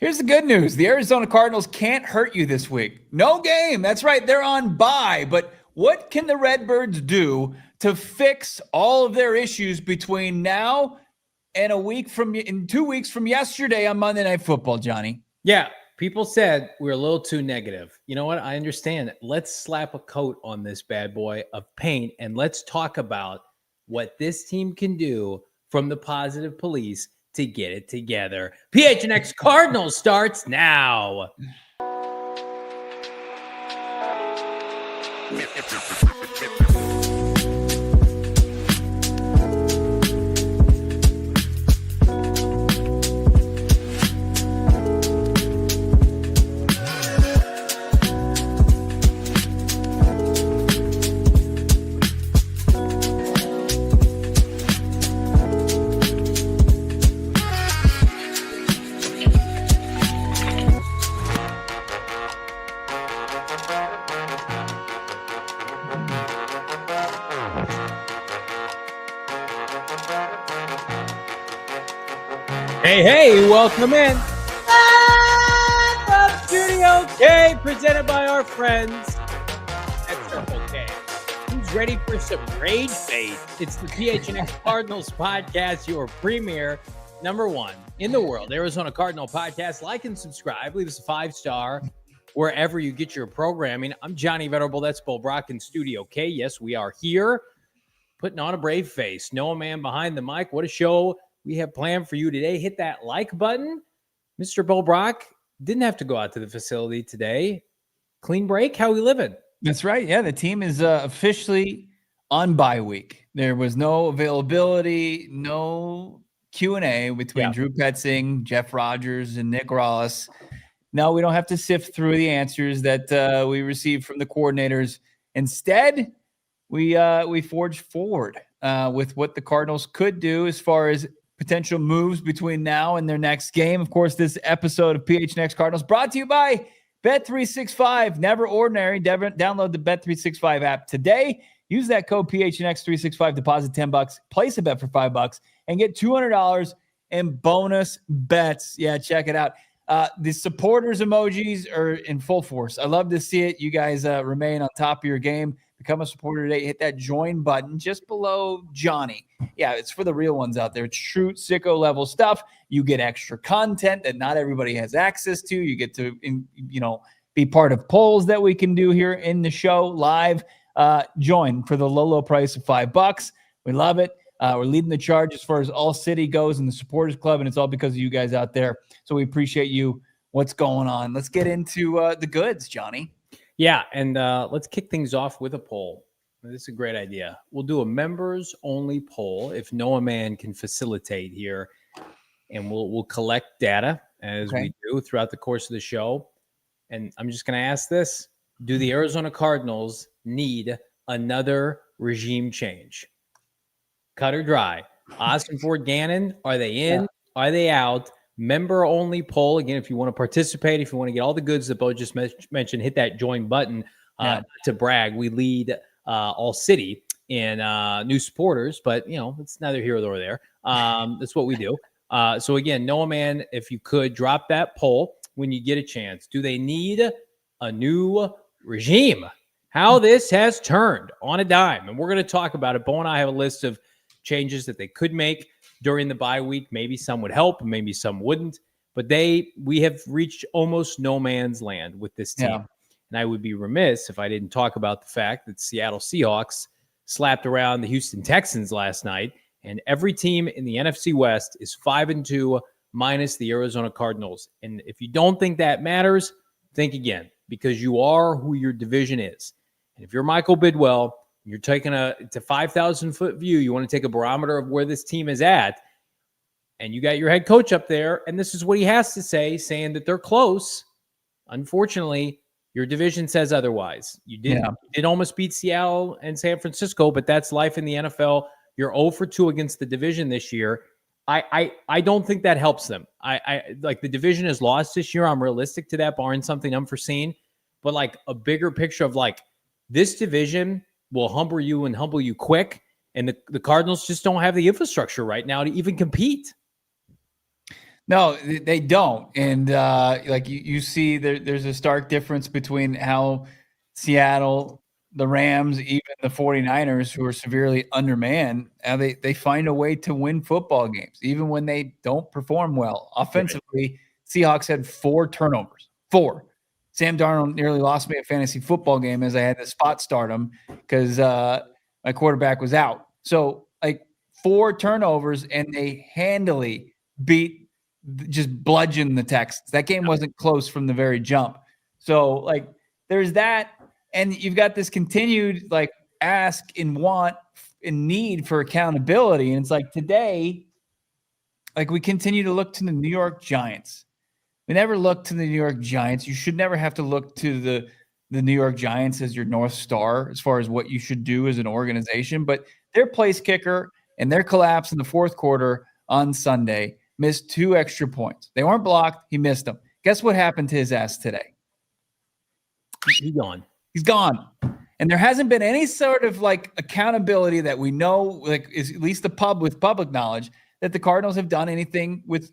Here's the good news. The Arizona Cardinals can't hurt you this week. No game. That's right. They're on bye. But what can the Redbirds do to fix all of their issues between now and in 2 weeks from yesterday on Monday Night Football, Johnny? Yeah. People said we're a little too negative. You know what? I understand. Let's slap a coat on this bad boy of paint and let's talk about what this team can do from the positive police to get it together. PHNX Cardinals starts now. Hey, welcome in. From Studio K, presented by our friends at Circle K. Who's ready for some raid bait? It's the PHNX Cardinals podcast, your premier, number one in the world, Arizona Cardinal podcast. Like and subscribe. Leave us a 5-star wherever you get your programming. I'm Johnny Venerable. That's Brack in Studio K. Yes, we are here putting on a brave face. Noah Man behind the mic. What a show we have planned for you today. Hit that like button. Mr. Brack didn't have to go out to the facility today. Clean break. How we living? That's right. Yeah, the team is officially on bye week. There was no availability, no Q&A between Drew Petzing, Jeff Rogers, and Nick Rawlis. No, we don't have to sift through the answers that we received from the coordinators. Instead, we forged forward with what the Cardinals could do as far as potential moves between now and their next game. Of course, this episode of PHNX Cardinals brought to you by Bet365. Never ordinary. Download the Bet365 app today. Use that code PHNX365. Deposit $10. Place a bet for $5 and get $200 in bonus bets. Yeah, check it out. The supporters emojis are in full force. I love to see it. You guys remain on top of your game. Become a supporter today. Hit that join button just below Johnny. Yeah, it's for the real ones out there. It's true sicko level stuff. You get extra content that not everybody has access to. You get to, be part of polls that we can do here in the show live. Join for the low price of $5. We love it. We're leading the charge as far as ALLCITY goes in the supporters club, and it's all because of you guys out there. So we appreciate you. What's going on? Let's get into the goods, Johnny. Yeah, and let's kick things off with a poll. This is a great idea. We'll do a members-only poll if Noah Man can facilitate here, and we'll collect data as we do throughout the course of the show. And I'm just going to ask this. Do the Arizona Cardinals need another regime change? Cut or dry? Ossenfort, Gannon, are they in? Yeah. Are they out? Member-only poll. Again, if you want to participate, if you want to get all the goods that Bo just mentioned, hit that join button to brag. We lead ALLCITY in new supporters, but, it's neither here nor there. That's what we do. So, again, Noah Man, if you could drop that poll when you get a chance. Do they need a new regime? How this has turned on a dime. And we're going to talk about it. Bo and I have a list of changes that they could make during the bye week. Maybe some would help, maybe some wouldn't, but we have reached almost no man's land with this team. Yeah. And I would be remiss if I didn't talk about the fact that Seattle Seahawks slapped around the Houston Texans last night, and every team in the NFC West is 5-2 minus the Arizona Cardinals. And if you don't think that matters, think again, because you are who your division is. And if you're Michael Bidwell, you're taking it's a 5,000-foot view. You want to take a barometer of where this team is at, and you got your head coach up there, and this is what he has to say, saying that they're close. Unfortunately, your division says otherwise. You did almost beat Seattle and San Francisco, but that's life in the NFL. You're 0-2 against the division this year. I don't think that helps them. I like the division is lost this year. I'm realistic to that, barring something unforeseen. But like a bigger picture of like this division will humble you quick. And the Cardinals just don't have the infrastructure right now to even compete. No, they don't. And like you see there's a stark difference between how Seattle, the Rams, even the 49ers, who are severely undermanned, how they find a way to win football games, even when they don't perform well. Offensively, Seahawks had 4 turnovers. 4. Sam Darnold nearly lost me a fantasy football game as I had to spot start him because my quarterback was out. So, like, 4 turnovers, and they handily just bludgeon the Texans. That game wasn't close from the very jump. So, like, there's that, and you've got this continued, like, ask and want and need for accountability. And it's like today, like, we continue to look to the New York Giants. We never look to the New York Giants. You should never have to look to the New York Giants as your North Star as far as what you should do as an organization. But their place kicker and their collapse in the fourth quarter on Sunday missed 2 extra points. They weren't blocked. He missed them. Guess what happened to his ass today? He's gone. He's gone. And there hasn't been any sort of like accountability that we know, like, is at least with public knowledge, that the Cardinals have done anything with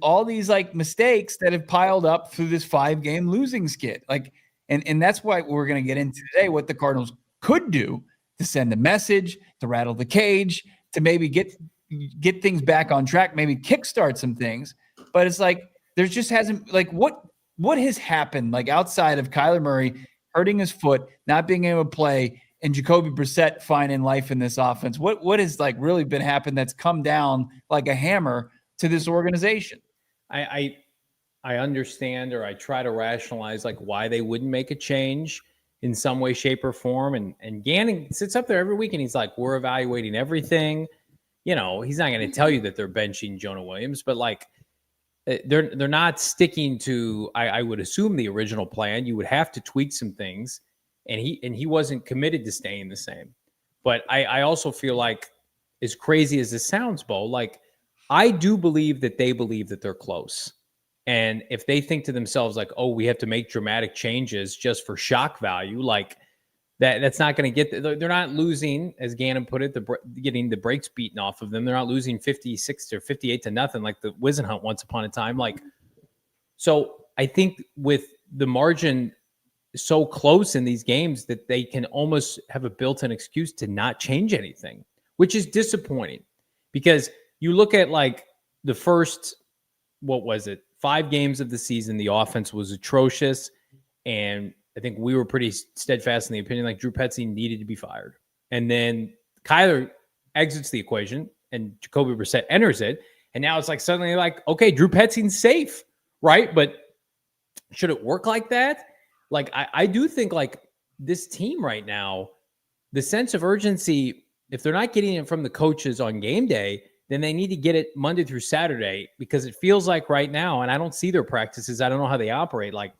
all these like mistakes that have piled up through this 5-game losing skid. Like, and that's why we're going to get into today what the Cardinals could do to send a message, to rattle the cage, to maybe get things back on track, maybe kickstart some things. But it's like there just hasn't, like, what has happened, like, outside of Kyler Murray hurting his foot, not being able to play, and Jacoby Brissett finding life in this offense? What has, like, really been happened that's come down like a hammer to this organization? I understand, or I try to rationalize, like, why they wouldn't make a change in some way, shape, or form. And Gannon sits up there every week and he's like, we're evaluating everything. You know, he's not going to tell you that they're benching Jonah Williams, but, like, they're not sticking to, I would assume, the original plan. You would have to tweak some things, and he wasn't committed to staying the same. But I also feel like, as crazy as this sounds, Bo, like, I do believe that they believe that they're close. And if they think to themselves, like, oh, we have to make dramatic changes just for shock value, like, that's not going to get – they're not losing, as Gannon put it, getting the brakes beaten off of them. They're not losing 56 or 58 to nothing like the Wisenhunt once upon a time. Like, so I think with the margin so close in these games that they can almost have a built-in excuse to not change anything, which is disappointing, because you look at, like, the first, what was it, 5 games of the season, the offense was atrocious, and I think we were pretty steadfast in the opinion, like, Drew Petzing needed to be fired. And then Kyler exits the equation and Jacoby Brissett enters it. And now it's like suddenly like, okay, Drew Petzing's safe, right? But should it work like that? Like, I do think, like, this team right now, the sense of urgency, if they're not getting it from the coaches on game day, then they need to get it Monday through Saturday, because it feels like right now, and I don't see their practices, I don't know how they operate, like,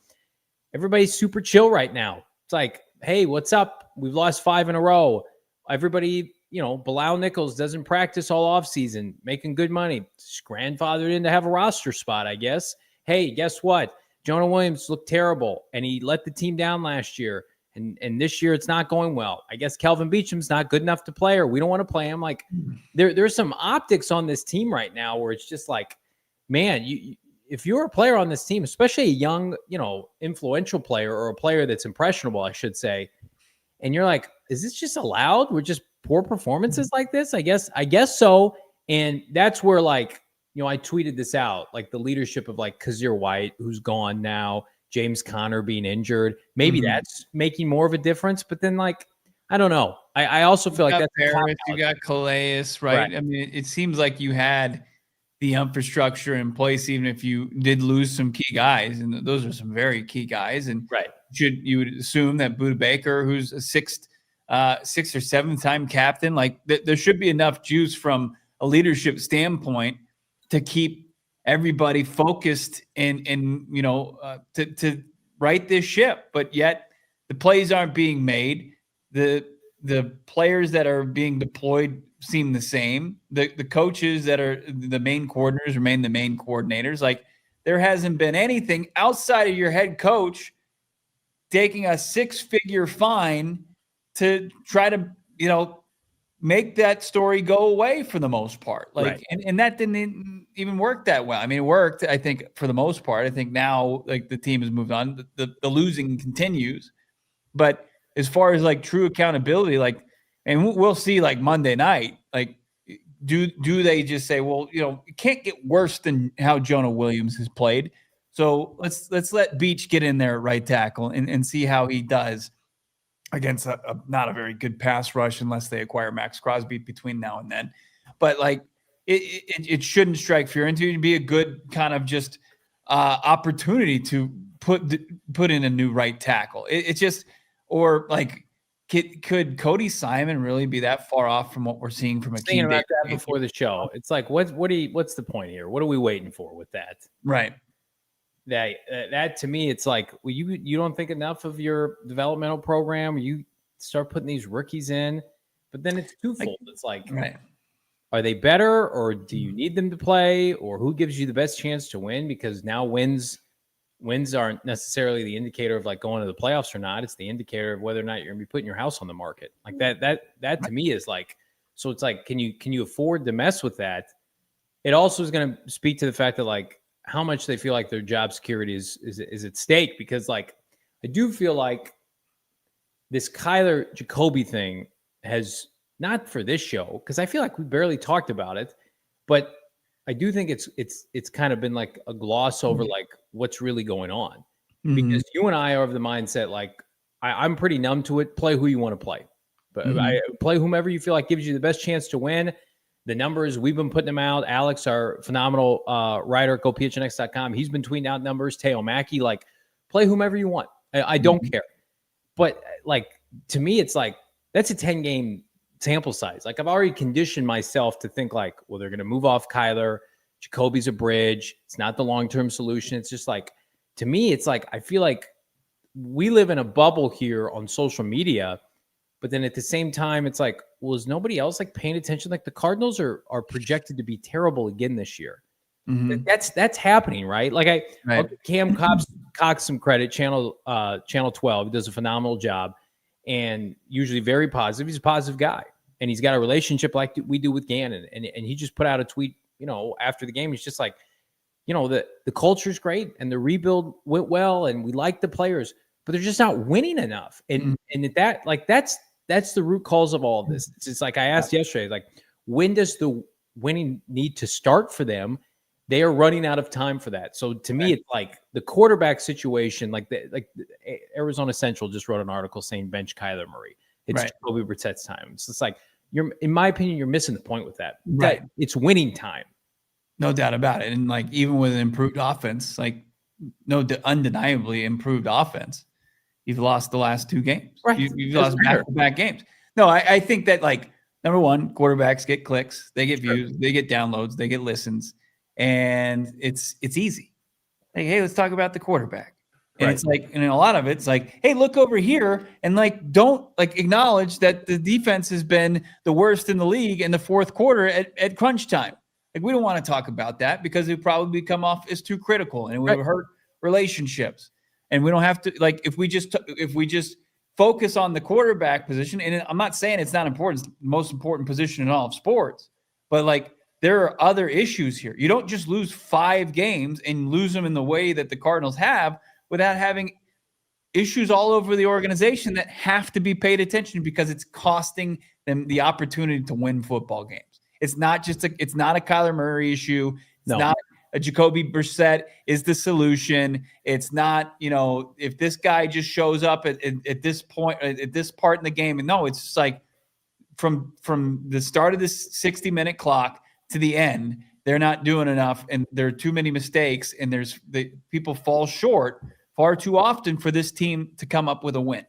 everybody's super chill right now. It's like, hey, what's up? We've lost 5 in a row. Everybody, you know, Bilal Nichols doesn't practice all offseason, making good money. He's grandfathered in to have a roster spot, I guess. Hey, guess what? Jonah Williams looked terrible, and he let the team down last year. And this year it's not going well. I guess Kelvin Beacham's not good enough to play, or we don't want to play him. Like, there's some optics on this team right now where it's just like, man, if you're a player on this team, especially a young, you know, influential player, or a player that's impressionable, I should say, and you're like, is this just allowed? We're just poor performances like this? I guess so. And that's where, like, you know, I tweeted this out, like, the leadership of, like, Kazir White, who's gone now, James Conner being injured. Maybe that's making more of a difference. But then, like, I don't know. I also feel like that's Paris, you got Calais, right? I mean, it seems like you had the infrastructure in place, even if you did lose some key guys, and those are some very key guys. And you would assume that Budda Baker, who's a 6th or 7th time captain, like, there should be enough juice from a leadership standpoint to keep everybody focused and you know, to right this ship. But yet the plays aren't being made. The players that are being deployed seem the same. The coaches that are the main coordinators remain the main coordinators. Like, there hasn't been anything outside of your head coach taking a 6-figure fine to try to, you know, make that story go away for the most part. Like, Right. and that didn't even work that well. I mean, it worked, I think, for the most part. I think now, like, the team has moved on. The losing continues. But as far as like true accountability, like, and we'll see like Monday night, like, do they just say, well, it can't get worse than how Jonah Williams has played. So let's let Beach get in there at right tackle and see how he does against not a very good pass rush unless they acquire Max Crosby between now and then. But like it shouldn't strike fear into you. It'd be a good kind of just opportunity to put in a new right tackle. It's just, or like, could Cody Simon really be that far off from what we're seeing from a thinking about that before the show? It's like, what's the point here? What are we waiting for with that? Right. That to me, it's like, well, you don't think enough of your developmental program. You start putting these rookies in, but then it's twofold. It's like, right, are they better, or do you need them to play, or who gives you the best chance to win? Because now wins aren't necessarily the indicator of like going to the playoffs or not. It's the indicator of whether or not you're going to be putting your house on the market. Like that to me is like, so it's like, can you afford to mess with that? It also is going to speak to the fact that like how much they feel like their job security is at stake, because like I do feel like this Kyler Jacoby thing has, not for this show, because I feel like we barely talked about it, but I do think it's kind of been like a gloss over like what's really going on, because you and I are of the mindset like I'm pretty numb to it. Play who you want to play, but I play whomever you feel like gives you the best chance to win. The numbers, we've been putting them out. Alex, our phenomenal writer, go PHNX.com. He's been tweeting out numbers. Teo Mackey, like, play whomever you want. I don't care. But like, to me, it's like, that's a 10-game sample size. Like, I've already conditioned myself to think like, well, they're going to move off Kyler. Jacoby's a bridge. It's not the long-term solution. It's just like, to me, it's like, I feel like we live in a bubble here on social media. But then at the same time, it's like, well, is nobody else like paying attention? Like the Cardinals are projected to be terrible again this year. That's happening, right? Like I'll give Cam Cox some credit. Channel 12, he does a phenomenal job, and usually very positive. He's a positive guy, and he's got a relationship like we do with Gannon. And he just put out a tweet, after the game. He's just like, the culture's great and the rebuild went well, and we like the players, but they're just not winning enough. And that's the root cause of all of this. It's like I asked yesterday, like, when does the winning need to start for them? They are running out of time for that. So to me, it's like the quarterback situation, like Arizona Central just wrote an article saying bench Kyler Murray. It's Jacoby Brissett's time. So it's like, in my opinion, you're missing the point with that. Right. It's winning time. No doubt about it. And like, even with an improved offense, like undeniably improved offense, you've lost the last two games. Right. You've lost back-to-back games. No, I think that, like, number one, quarterbacks get clicks, they get views, they get downloads, they get listens, and it's easy. Like, hey, let's talk about the quarterback. And it's like, and a lot of it's like, hey, look over here, and like, don't like acknowledge that the defense has been the worst in the league in the fourth quarter at crunch time. Like, we don't want to talk about that because it would probably come off as too critical, and it would hurt relationships. And we don't have to, like, if we just focus on the quarterback position, and I'm not saying it's not important, it's the most important position in all of sports, but like, there are other issues here. You don't just lose 5 games and lose them in the way that the Cardinals have without having issues all over the organization that have to be paid attention, because it's costing them the opportunity to win football games. It's not it's not a Kyler Murray issue. It's not a Jacoby Brissett is the solution. It's not, if this guy just shows up at this point, at this part in the game. And no, it's just like from the start of this 60-minute clock to the end, they're not doing enough, and there are too many mistakes, and people fall short far too often for this team to come up with a win.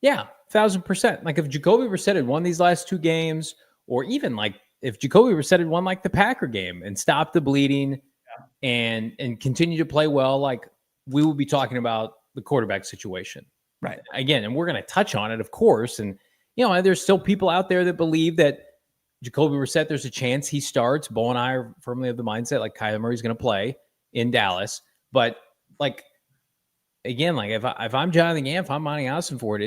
Yeah, 1,000%. Like, if Jacoby Brissett had won these last 2 games, or even like if Jacoby Brissett had won like the Packer game and stopped the bleeding and continue to play well, like, we will be talking about the quarterback situation. Right. Again, and we're going to touch on it, of course. And, there's still people out there that believe that Jacoby Brissett, there's a chance he starts. Bo and I are firmly of the mindset like Kyler Murray's going to play in Dallas. But, like, again, like, if I'm Jonathan Gann, if I'm Monti Ossenfort,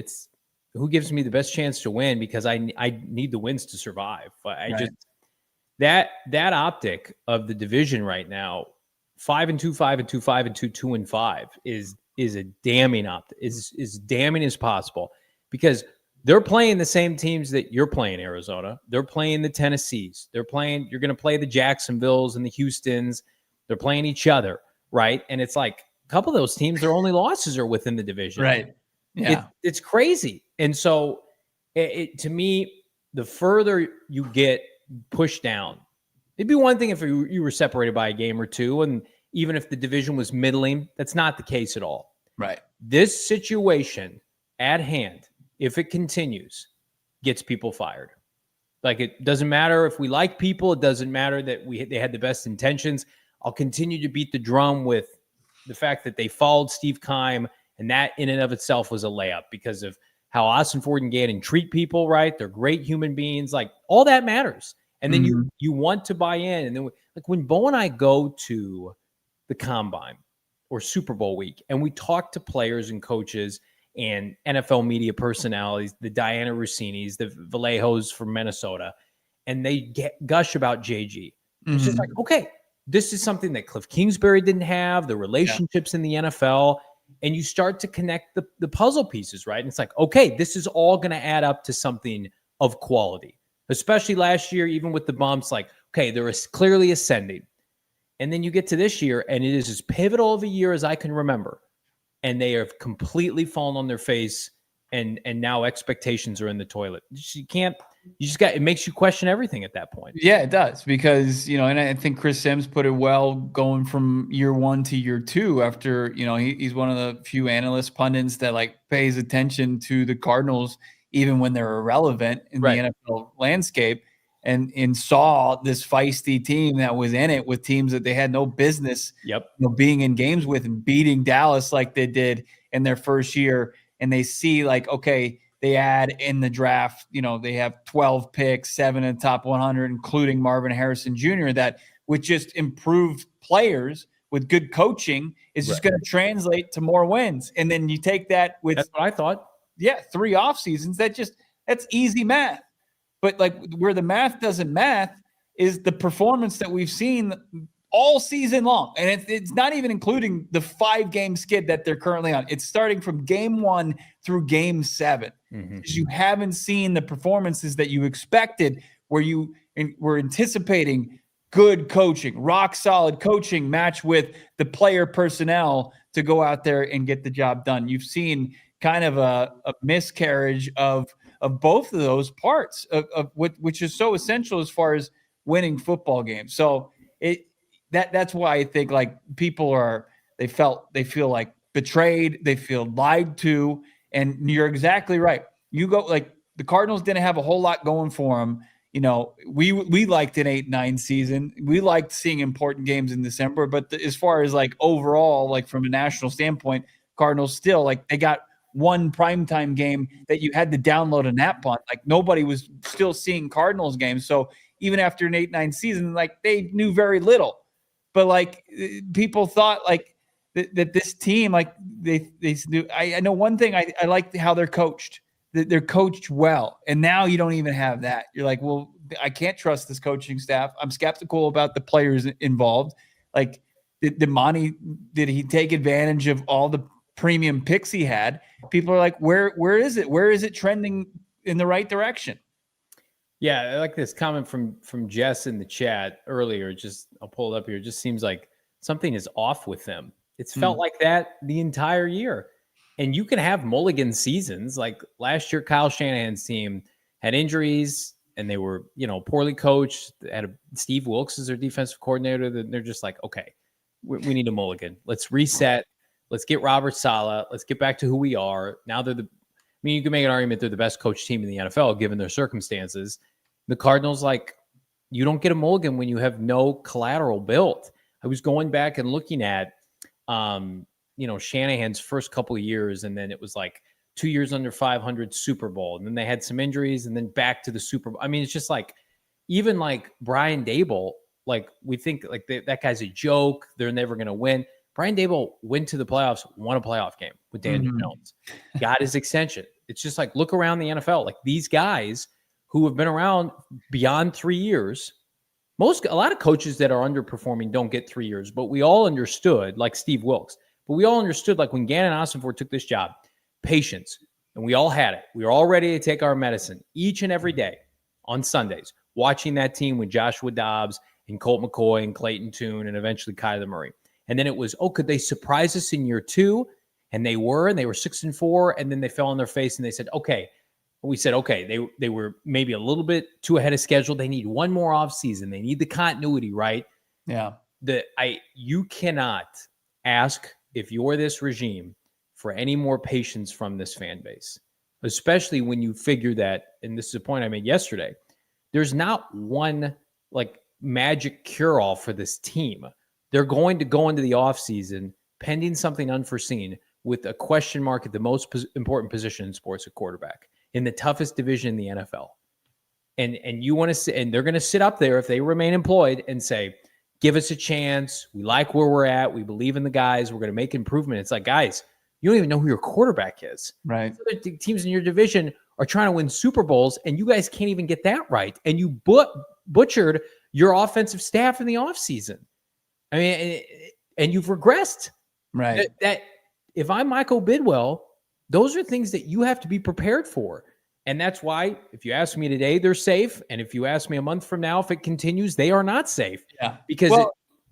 who gives me the best chance to win because I need the wins to survive. I Right. just that optic of the division right now, 5-2, 5-2, 5-2, 2-5 is a damning optic, is damning as possible because they're playing the same teams that you're playing, Arizona. They're playing the Tennessees. You're going to play the Jacksonvilles and the Houstons. They're playing each other, right? And it's like a couple of those teams, their only losses are within the division. Right. Yeah. It's crazy. And so to me, the further you get pushed down, it'd be one thing if you were separated by a game or two, and even if the division was middling, that's not the case at all. Right. This situation at hand, if it continues, gets people fired. Like, it doesn't matter if we like people. It doesn't matter that they had the best intentions. I'll continue to beat the drum with the fact that they followed Steve Keim, and that in and of itself was a layup because of how Ossenfort and Gannon treat people, right? They're great human beings. Like, all that matters. And then you want to buy in. And then, like, when Bo and I go to the Combine or Super Bowl week and we talk to players and coaches and NFL media personalities, the Diana Rossinis, the Vallejos from Minnesota, and they gush about JG. It's just like, okay, this is something that Cliff Kingsbury didn't have, the relationships in the NFL, and you start to connect the puzzle pieces, right? And it's like, okay, this is all going to add up to something of quality, especially last year, even with the bumps, like, okay, they're clearly ascending. And then you get to this year, and it is as pivotal of a year as I can remember. And they have completely fallen on their face, and now expectations are in the toilet. It makes you question everything at that point. Yeah, it does, because, and I think Chris Sims put it well, going from year one to year two after, he's one of the few analyst pundits that like pays attention to the Cardinals, even when they're irrelevant in the NFL landscape, and saw this feisty team that was in it with teams that they had no business being in games with, and beating Dallas like they did in their first year. And they see, like, okay, they add in the draft, they have 12 picks, 7 in the top 100, including Marvin Harrison Jr., that with just improved players with good coaching is just going to translate to more wins. And then you take that with, that's what I thought. Yeah, 3 off seasons. That's easy math. But like, where the math doesn't math is the performance that we've seen all season long. And it's not even including the 5-game skid that they're currently on. It's starting from game 1 through game 7. Because you haven't seen the performances that you expected, where you were anticipating good coaching, rock solid coaching matched with the player personnel to go out there and get the job done. You've seen kind of a miscarriage of both of those parts of which is so essential as far as winning football games. So that's why I think, like, people they feel like betrayed, they feel lied to, and you're exactly right. You go, like, the Cardinals didn't have a whole lot going for them. We liked an 8-9 season. We liked seeing important games in December, but as far as like overall, like from a national standpoint, Cardinals still, like, they got one primetime game that you had to download an app on. Like, nobody was still seeing Cardinals games. So even after an 8-9 season, like, they knew very little. But like, people thought like that this team, like, they knew. I know one thing. I like how they're coached. They're coached well, and now you don't even have that. You're like, well, I can't trust this coaching staff. I'm skeptical about the players involved. Like, did Monti, did he take advantage of all the premium picks he had? People are like, where is it? Where is it trending in the right direction? Yeah, I like this comment from Jess in the chat earlier. I'll pull it up here. It just seems like something is off with them. It's felt like that the entire year. And you can have mulligan seasons. Like last year, Kyle Shanahan's team had injuries and they were, poorly coached. They had Steve Wilkes as their defensive coordinator. They're just like, okay, we need a mulligan. Let's reset. Let's get Robert Saleh. Let's get back to who we are. Now you can make an argument they're the best coach team in the NFL given their circumstances. The Cardinals, like, you don't get a mulligan when you have no collateral built. I was going back and looking at, Shanahan's first couple of years, and then it was like 2 years under 500 Super Bowl, and then they had some injuries, and then back to the Super Bowl. I mean, it's just like, even like Brian Daboll, like, we think like that guy's a joke. They're never going to win. Brian Daboll went to the playoffs, won a playoff game with Daniel Jones, got his extension. It's just like, look around the NFL. Like these guys who have been around beyond 3 years, a lot of coaches that are underperforming don't get 3 years, but we all understood, like Steve Wilkes, but we all understood, like when Gannon and Ossenfort took this job, patience, and we all had it. We were all ready to take our medicine each and every day on Sundays, watching that team with Joshua Dobbs and Colt McCoy and Clayton Tune and eventually Kyler Murray. And then it was, could they surprise us in year 2? And they were 6-4, and then they fell on their face and they said, okay. We said, okay, they were maybe a little bit too ahead of schedule. They need one more offseason. They need the continuity, right? Yeah. You cannot ask, if you're this regime, for any more patience from this fan base, especially when you figure that, and this is a point I made yesterday, there's not one like magic cure-all for this team. They're going to go into the offseason pending something unforeseen with a question mark at the most important position in sports, at quarterback, in the toughest division in the NFL. And you want to sit, and they're going to sit up there if they remain employed and say, give us a chance. We like where we're at. We believe in the guys. We're going to make improvement. It's like, guys, you don't even know who your quarterback is. Right. Other teams in your division are trying to win Super Bowls, and you guys can't even get that right. And you butchered your offensive staff in the offseason. I mean, and you've regressed. Right. That if I'm Michael Bidwell, those are things that you have to be prepared for. And that's why, if you ask me today, they're safe. And if you ask me a month from now, if it continues, they are not safe. Yeah. Because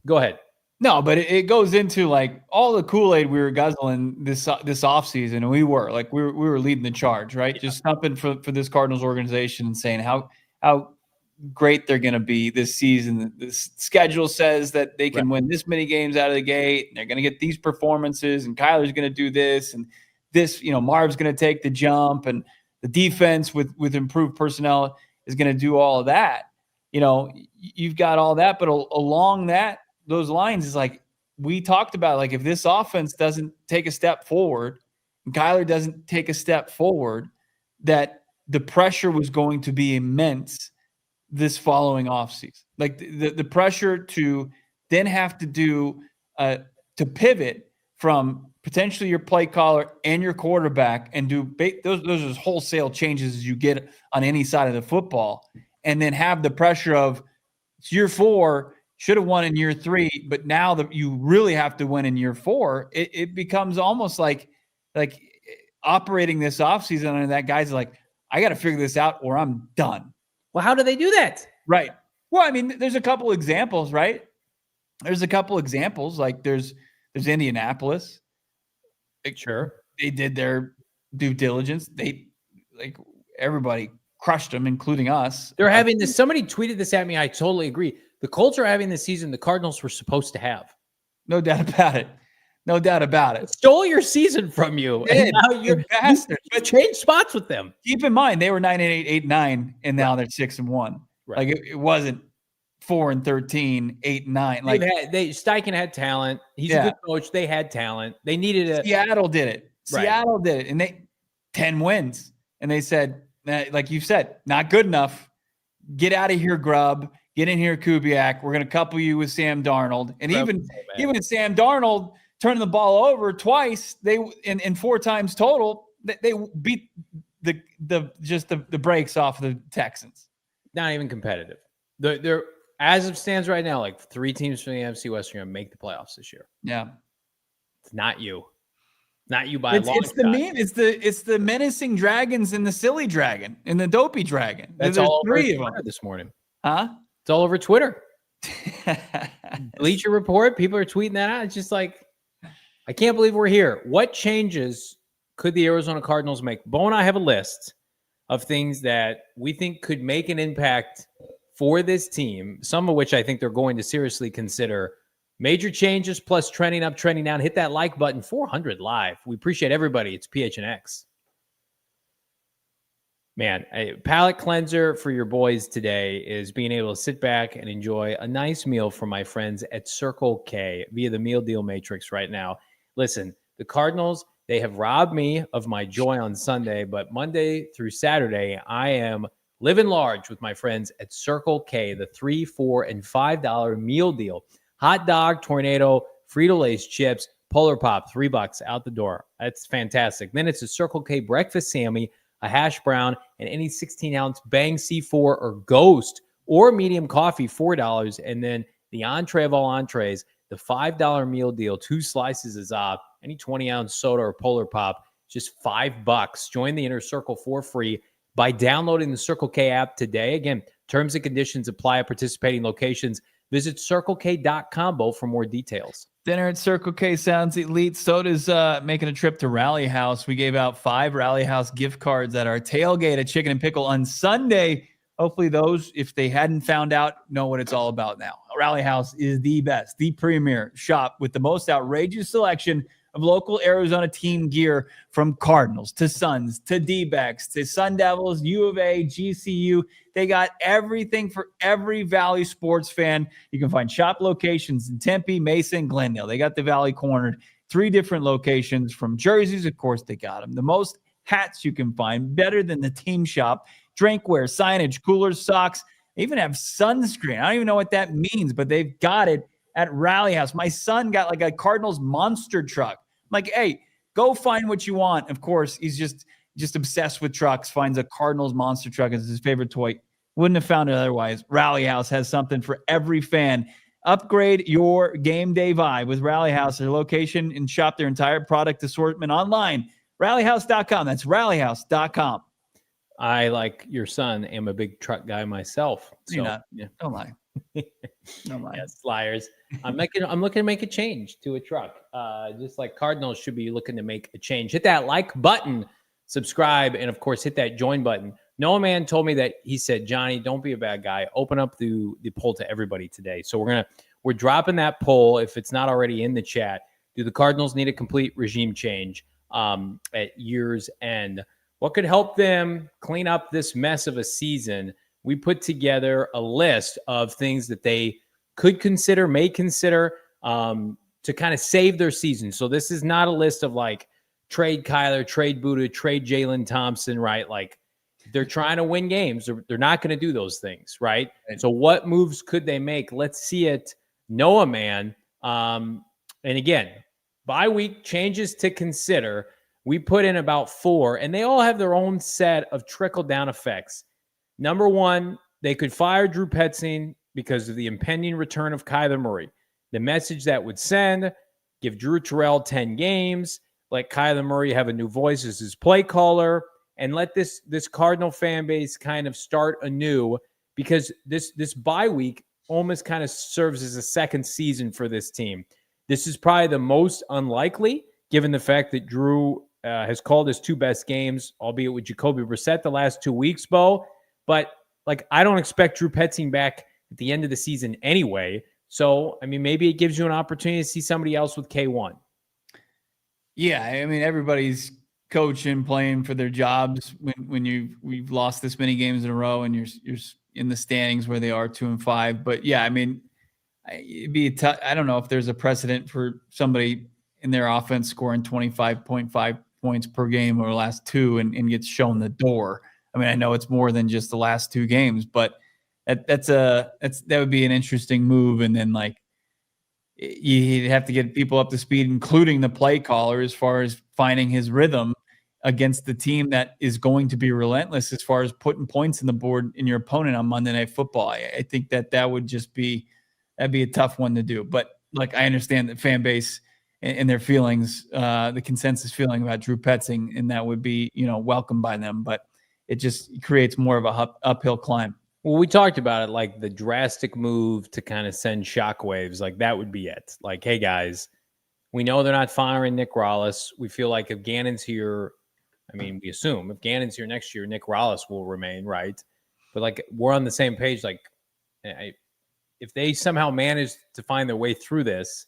go ahead. No, but it goes into like all the Kool-Aid we were guzzling this offseason, and we were leading the charge, right? Yeah. Just stumping for this Cardinals organization and saying how great they're going to be this season. This schedule says that they can win this many games out of the gate, and they're going to get these performances, and Kyler's going to do this, and this, Marv's going to take the jump, and the defense with improved personnel is going to do all of that. You've got all that, but along those lines is like we talked about, like if this offense doesn't take a step forward and Kyler doesn't take a step forward, that the pressure was going to be immense this following offseason. Like the pressure to then have to do to pivot from potentially your play caller and your quarterback and do those are wholesale changes as you get on any side of the football, and then have the pressure of it's year 4, should have won in year 3, but now that you really have to win in year 4, it becomes almost like operating this offseason, and that guy's like, I got to figure this out or I'm done. Well, how do they do that? Right. Well, I mean, there's a couple examples, right? There's a couple examples. Like there's Indianapolis. Sure. They did their due diligence. Everybody crushed them, including us. They're having this. Somebody tweeted this at me. I totally agree. The Colts are having the season the Cardinals were supposed to have. No doubt about it. No doubt about it. Stole your season from you. And now you're bastards. You changed spots with them. Keep in mind, they were 9-8, 8-9, and now they're 6-1. Right. Like it wasn't 4-13, 8-9. Like Steichen had talent. He's a good coach. They had talent. They needed a Seattle did it. Seattle did it. And they 10 wins. And they said, like you said, not good enough. Get out of here, Grubb. Get in here, Kubiak. We're going to couple you with Sam Darnold. And even Sam Darnold turning the ball over twice, they in 4 times total, they beat the brakes off the Texans. Not even competitive. They're as it stands right now, like 3 teams from the NFC West are going to make the playoffs this year. Yeah, it's not you. Not you by a long It's the meme. It's the menacing dragons and the silly dragon and the dopey dragon. That's There's all 3 over of them this morning. Huh? It's all over Twitter. Bleacher Report. People are tweeting that out. It's just like, I can't believe we're here. What changes could the Arizona Cardinals make? Bo and I have a list of things that we think could make an impact for this team, some of which I think they're going to seriously consider. Major changes plus trending up, trending down. Hit that like button. 400 live. We appreciate everybody. It's PHNX. Man, a palate cleanser for your boys today is being able to sit back and enjoy a nice meal from my friends at Circle K via the Meal Deal Matrix right now. Listen, the Cardinals, they have robbed me of my joy on Sunday, but Monday through Saturday, I am living large with my friends at Circle K, the $3, $4, and $5 meal deal. Hot dog, tornado, Frito-Lay's chips, Polar Pop, $3 out the door. That's fantastic. Then it's a Circle K breakfast Sammy, a hash brown, and any 16-ounce Bang C4 or Ghost or medium coffee, $4. And then the entree of all entrees, the $5 meal deal, 2 slices is up. Any 20-ounce soda or Polar Pop, just $5. Join the Inner Circle for free by downloading the Circle K app today. Again, terms and conditions apply at participating locations. Visit CircleK.combo for more details. Dinner at Circle K sounds elite. Soda's making a trip to Rally House. We gave out 5 Rally House gift cards at our tailgate at Chicken and Pickle on Sunday. Hopefully those, if they hadn't found out, know what it's all about now. Rally House is the best, the premier shop with the most outrageous selection of local Arizona team gear, from Cardinals to Suns to D-backs to Sun Devils, U of A, GCU. They got everything for every Valley sports fan. You can find shop locations in Tempe, Mesa, and Glendale. They got the Valley cornered. 3 different locations. From jerseys, of course, they got them. The most hats you can find, better than the team shop. Drinkware, signage, coolers, socks. They even have sunscreen. I don't even know what that means, but they've got it at Rally House. My son got like a Cardinals monster truck. I'm like, hey, go find what you want. Of course, he's just obsessed with trucks, finds a Cardinals monster truck as his favorite toy. Wouldn't have found it otherwise. Rally House has something for every fan. Upgrade your game day vibe with Rally House. Their location and shop their entire product assortment online. Rallyhouse.com. That's rallyhouse.com. I, like your son, am a big truck guy myself. So, You're not. Yeah. Don't lie. Don't lie. Yes, liars. I'm looking to make a change to a truck. Just like Cardinals should be looking to make a change. Hit that like button, subscribe, and of course hit that join button. Noah Man told me that he said, Johnny, don't be a bad guy. Open up the poll to everybody today. So we're dropping that poll if it's not already in the chat. Do the Cardinals need a complete regime change at year's end? What could help them clean up this mess of a season? We put together a list of things that they could consider, may consider, to kind of save their season. So this is not a list of like trade Kyler, trade Buda, trade Jalen Thompson, right? Like they're trying to win games. They're not going to do those things, right? So what moves could they make? Let's see it. Noah Man. And again, bye week changes to consider. We put in about 4, and they all have their own set of trickle-down effects. Number 1, they could fire Drew Petzing because of the impending return of Kyler Murray. The message that would send, give Drew Terrell 10 games, let Kyler Murray have a new voice as his play caller, and let this Cardinal fan base kind of start anew, because this bye week almost kind of serves as a second season for this team. This is probably the most unlikely, given the fact that Drew has called his 2 best games, albeit with Jacoby Brissett the last 2 weeks, Bo. But like, I don't expect Drew Petzing back at the end of the season anyway. So, I mean, maybe it gives you an opportunity to see somebody else with K1. Yeah, I mean, everybody's coaching, playing for their jobs when we've lost this many games in a row and you're in the standings where they are 2-5. But yeah, I mean, it'd be I don't know if there's a precedent for somebody in their offense scoring 25.5 points per game over the last 2 and gets shown the door. I mean, I know it's more than just the last 2 games, but that would be an interesting move. And then like you'd have to get people up to speed, including the play caller, as far as finding his rhythm against the team that is going to be relentless as far as putting points in the board in your opponent on Monday Night Football. I think that would just that'd be a tough one to do. But like, I understand the fan base and their feelings, the consensus feeling about Drew Petzing, and that would be, welcomed by them, but it just creates more of a uphill climb. Well, we talked about it, like the drastic move to kind of send shockwaves. Like that would be it. Like, hey guys, we know they're not firing Nick Rallis. We feel like if Gannon's here, I mean, we assume if Gannon's here next year, Nick Rallis will remain, right? But like, we're on the same page. Like, if they somehow manage to find their way through this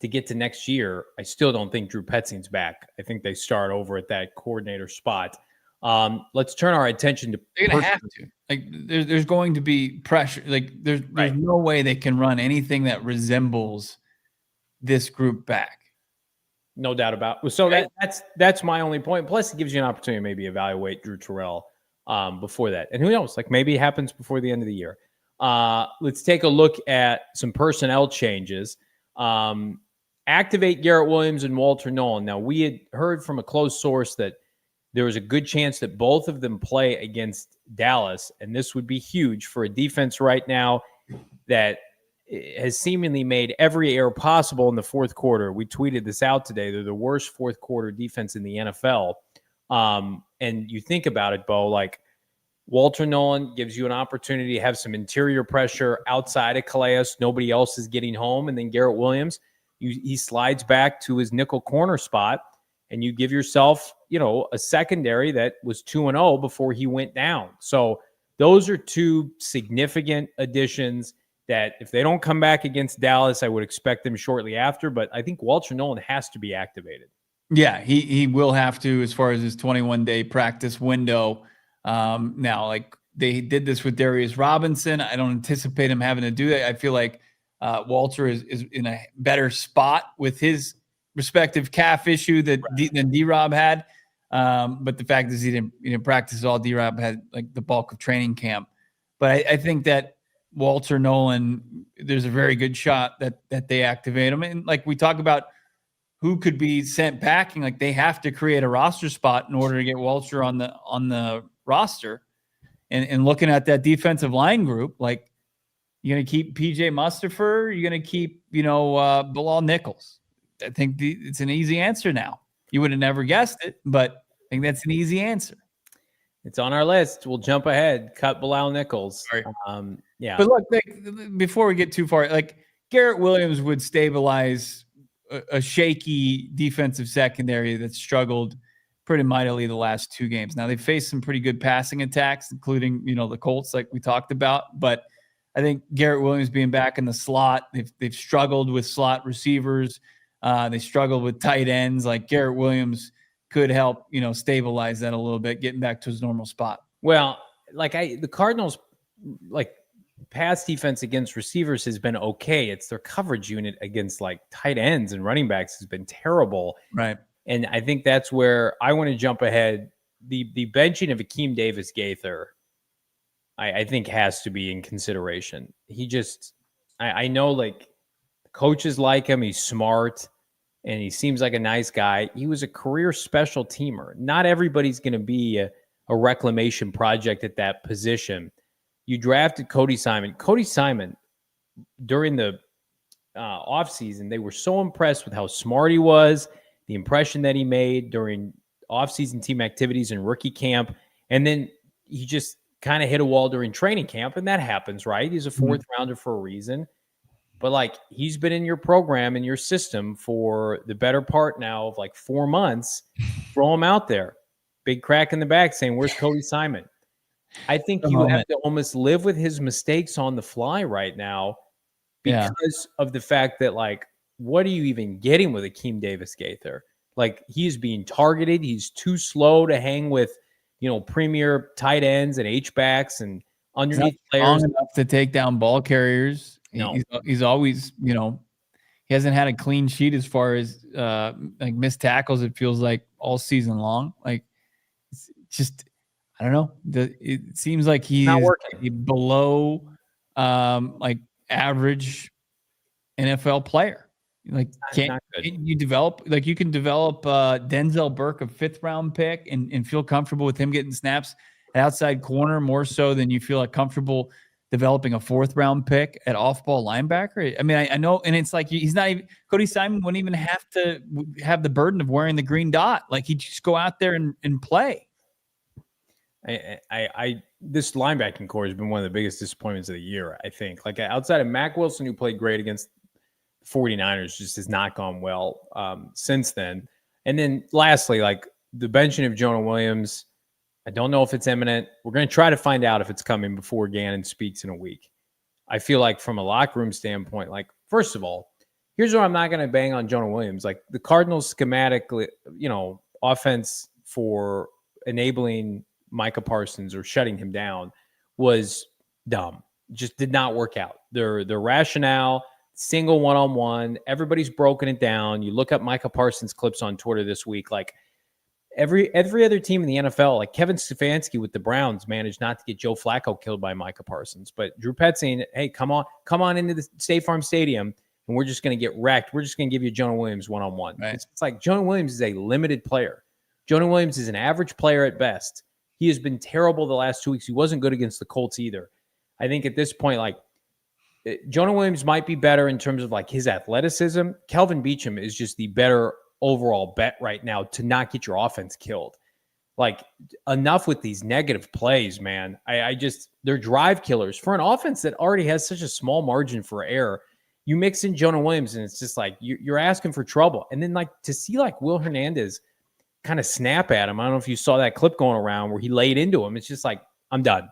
to get to next year, I still don't think Drew Petzing's back. I think they start over at that coordinator spot. Let's turn our attention to. They're going to have to. Like, there's going to be pressure. Like, there's no way they can run anything that resembles this group back. No doubt about it. So that's my only point. Plus, it gives you an opportunity to maybe evaluate Drew Terrell before that. And who knows? Like, maybe it happens before the end of the year. Let's take a look at some personnel changes. activate Garrett Williams and Walter Nolan. Now, we had heard from a close source that there was a good chance that both of them play against Dallas, and this would be huge for a defense right now that has seemingly made every error possible in the fourth quarter. We tweeted this out today. They're the worst fourth quarter defense in the NFL. And you think about it, Bo, like Walter Nolan gives you an opportunity to have some interior pressure outside of Calais. Nobody else is getting home. And then Garrett Williams, he slides back to his nickel corner spot, and you give yourself, a secondary that was 2-0 before he went down. So those are two significant additions that if they don't come back against Dallas, I would expect them shortly after. But I think Walter Nolan has to be activated. Yeah, he will have to, as far as his 21-day practice window. Now, like they did this with Darius Robinson. I don't anticipate him having to do that. I feel like Walter is in a better spot with his respective calf issue than D-Rob had. But the fact is he didn't practice all. D-Rob had like the bulk of training camp. But I think that Walter Nolan, there's a very good shot that they activate him. And like we talk about who could be sent packing, like they have to create a roster spot in order to get Walter on the roster. And looking at that defensive line group, like you're going to keep PJ Mustipher, you're going to keep, Bilal Nichols. I think it's an easy answer now. You would have never guessed it, but I think that's an easy answer. It's on our list. We'll jump ahead. Cut Bilal Nichols. Right. Yeah. But look, before we get too far, like Garrett Williams would stabilize a shaky defensive secondary that struggled pretty mightily the last two games. Now, they faced some pretty good passing attacks, including, the Colts like we talked about. But I think Garrett Williams being back in the slot, they've struggled with slot receivers. They struggled with tight ends. Like Garrett Williams could help, stabilize that a little bit, getting back to his normal spot. Well, the Cardinals, pass defense against receivers has been okay. It's their coverage unit against tight ends and running backs has been terrible. Right. And I think that's where I want to jump ahead. The benching of Akeem Davis-Gaither, I think has to be in consideration. He just, I know coaches like him. He's smart and he seems like a nice guy. He was a career special teamer. Not everybody's going to be a reclamation project at that position. You drafted Cody Simon. Cody Simon, during the offseason, they were so impressed with how smart he was, the impression that he made during offseason team activities and rookie camp. And then he just kind of hit a wall during training camp, and that happens, right? He's a fourth rounder for a reason. But he's been in your program, in your system for the better part now of 4 months. Throw him out there. Big crack in the back saying, where's Cody Simon? I think you have to almost live with his mistakes on the fly right now because of the fact that, what are you even getting with Akeem Davis-Gaither? He's being targeted. He's too slow to hang with, premier tight ends and H-backs and underneath players. Long enough to take down ball carriers. No. He's always, he hasn't had a clean sheet as far as missed tackles. It feels like all season long. It's just, I don't know. It seems like he's not working. Below average NFL player. Can you develop you can develop Denzel Burke, a 5th round pick, and feel comfortable with him getting snaps at outside corner more so than you feel comfortable developing a 4th round pick at off ball linebacker. I mean, I know, and it's he's not even Cody Simon wouldn't even have to have the burden of wearing the green dot. He'd just go out there and play. This linebacking core has been one of the biggest disappointments of the year, I think. Outside of Mack Wilson, who played great against the 49ers, just has not gone well since then. And then lastly, the benching of Jonah Williams, I don't know if it's imminent. We're going to try to find out if it's coming before Gannon speaks in a week. I feel from a locker room standpoint, first of all, here's where I'm not going to bang on Jonah Williams. The Cardinals schematically, offense for enabling Micah Parsons or shutting him down was dumb. Just did not work out. Their rationale, single one-on-one, everybody's broken it down. You look up Micah Parsons clips on Twitter this week, every other team in the NFL, Kevin Stefanski with the Browns managed not to get Joe Flacco killed by Micah Parsons. But Drew Petzing, hey, come on into the State Farm Stadium, and we're just going to get wrecked. We're just going to give you Jonah Williams one-on-one. Right. It's like Jonah Williams is a limited player. Jonah Williams is an average player at best. He has been terrible the last 2 weeks. He wasn't good against the Colts either. I think at this point, like, Jonah Williams might be better in terms of like his athleticism. Kelvin Beachum is just the better overall bet right now to not get your offense killed. Like, enough with these negative plays, man. I just, they're drive killers for an offense that already has such a small margin for error. You mix in Jonah Williams and it's just like you're asking for trouble. And then like to see like Will Hernandez kind of snap at him. I don't know if you saw that clip going around where he laid into him. It's just like, I'm done.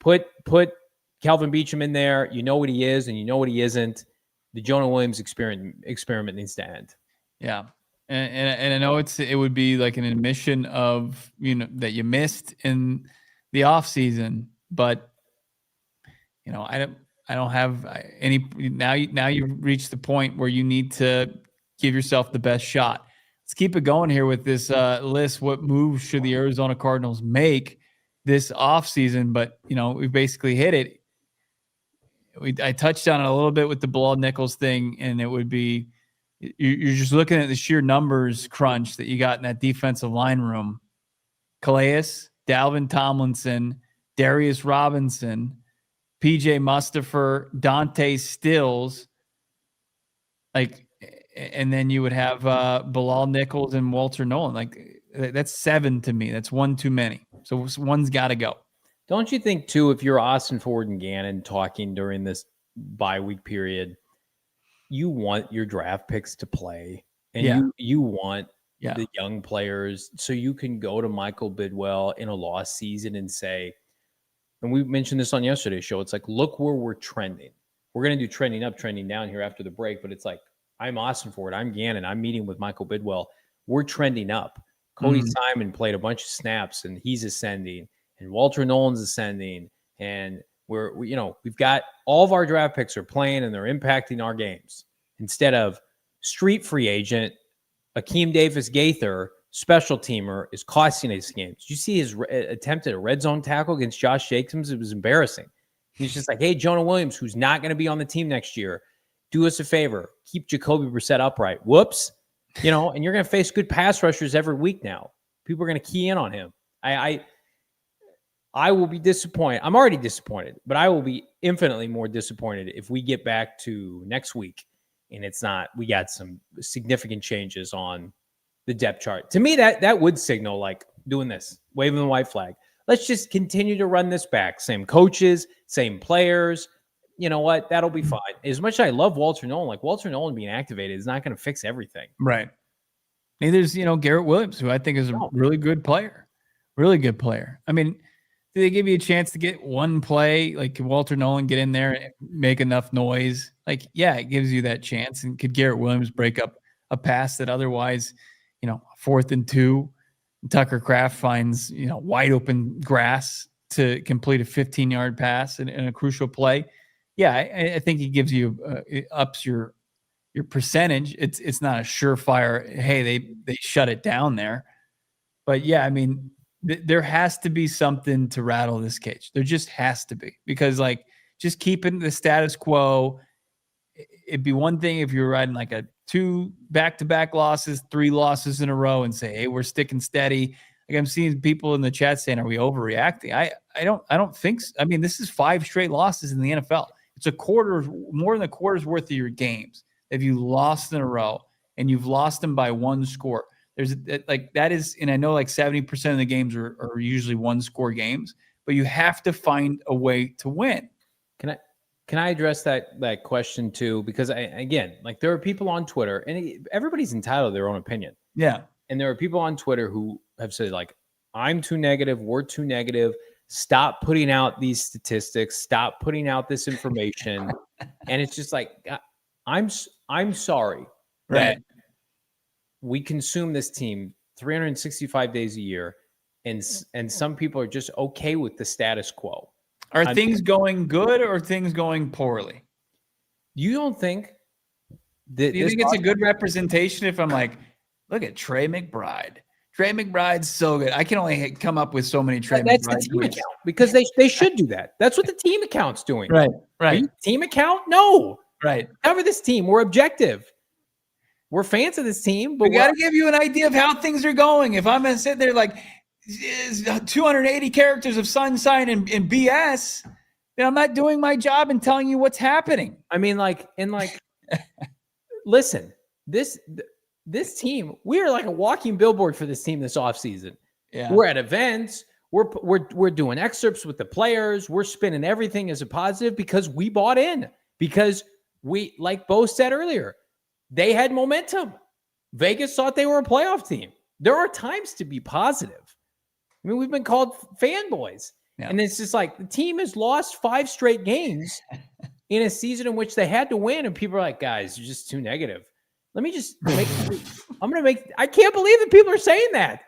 Put Kelvin Beachum in there. You know what he is and you know what he isn't. The Jonah Williams experiment needs to end. Yeah. And I know it would be like an admission of, that you missed in the offseason, but I don't have any now you've reached the point where you need to give yourself the best shot. Let's keep it going here with this list. What moves should the Arizona Cardinals make this offseason? But we basically hit it. I touched on it a little bit with the Bilal Nichols thing, and it would be you're just looking at the sheer numbers crunch that you got in that defensive line room. Calais, Dalvin Tomlinson, Darius Robinson, PJ Mustipher, Dante Stills, and then you would have Bilal Nichols and Walter Nolan. Like, that's 7 to me. That's one too many. So one's got to go. Don't you think, too, if you're Ossenfort and Gannon talking during this bye week period, you want your draft picks to play, and you want the young players so you can go to Michael Bidwell in a lost season and say, and we mentioned this on yesterday's show, it's like, look where we're trending. We're going to do trending up, trending down here after the break, but it's like, I'm Ossenfort, I'm Gannon, I'm meeting with Michael Bidwell. We're trending up. Cody Simon played a bunch of snaps, and he's ascending, and Walter Nolan's ascending, and we've got all of our draft picks are playing and they're impacting our games instead of street free agent Akeem Davis Gaither, special teamer, is costing us games. Did you see his attempt at a red zone tackle against Josh Jacobs? It was embarrassing. He's just like, hey, Jonah Williams, who's not going to be on the team next year, do us a favor, keep Jacoby Brissett upright. Whoops. And you're going to face good pass rushers every week now. People are going to key in on him. I will be disappointed. I'm already disappointed, but I will be infinitely more disappointed if we get back to next week and it's not, we got some significant changes on the depth chart. To me, that would signal like doing this, waving the white flag. Let's just continue to run this back. Same coaches, same players. You know what? That'll be fine. As much as I love Walter Nolan, like Walter Nolan being activated is not going to fix everything. Right. Neither is, Garrett Williams, who I think is a really good player. Really good player. I mean, do they give you a chance to get one play? Like, could Walter Nolan get in there and make enough noise? Like, yeah, it gives you that chance. And could Garrett Williams break up a pass that otherwise, 4th and 2, Tucker Kraft finds, wide open grass to complete a 15-yard pass in a crucial play? Yeah, I think he gives you, it ups your percentage. It's not a surefire, hey, they shut it down there. But yeah, I mean, there has to be something to rattle this cage. There just has to be, because like just keeping the status quo, it'd be one thing if you're riding like a 2 back-to-back losses, 3 losses in a row and say, hey, we're sticking steady. Like, I'm seeing people in the chat saying, are we overreacting? I don't think so. I mean, this is 5 straight losses in the NFL. It's more than a quarter's worth of your games. If you lost in a row and you've lost them by 1 score, there's like that is, and I know like 70% of the games are usually 1-score games, but you have to find a way to win. Can I address that question too? Because again, like there are people on Twitter, and everybody's entitled to their own opinion. Yeah. And there are people on Twitter who have said like, I'm too negative, we're too negative. Stop putting out these statistics. Stop putting out this information. And it's just like, I'm sorry that we consume this team 365 days a year, and some people are just okay with the status quo. Are things going good or things going poorly? You don't think that? Do you think it's a good representation if I'm like, look at Trey McBride. Trey McBride's so good. I can only come up with so many Trey McBride. That's the team account, because they should do that. That's what the team account's doing. Right. Team account? No. Right. Cover this team. We're objective. We're fans of this team, but we got to give you an idea of how things are going. If I'm going to sit there like 280 characters of sunshine and BS, then I'm not doing my job and telling you what's happening. I mean, listen, this team, we are like a walking billboard for this team this offseason. Yeah. We're at events. We're doing excerpts with the players. We're spinning everything as a positive because we bought in. Because we, like Bo said earlier, they had momentum. Vegas thought they were a playoff team. There are times to be positive. I mean, we've been called fanboys. Yeah. And it's just like the team has lost 5 straight games in a season in which they had to win. And people are like, guys, you're just too negative. Let me just make I can't believe that people are saying that.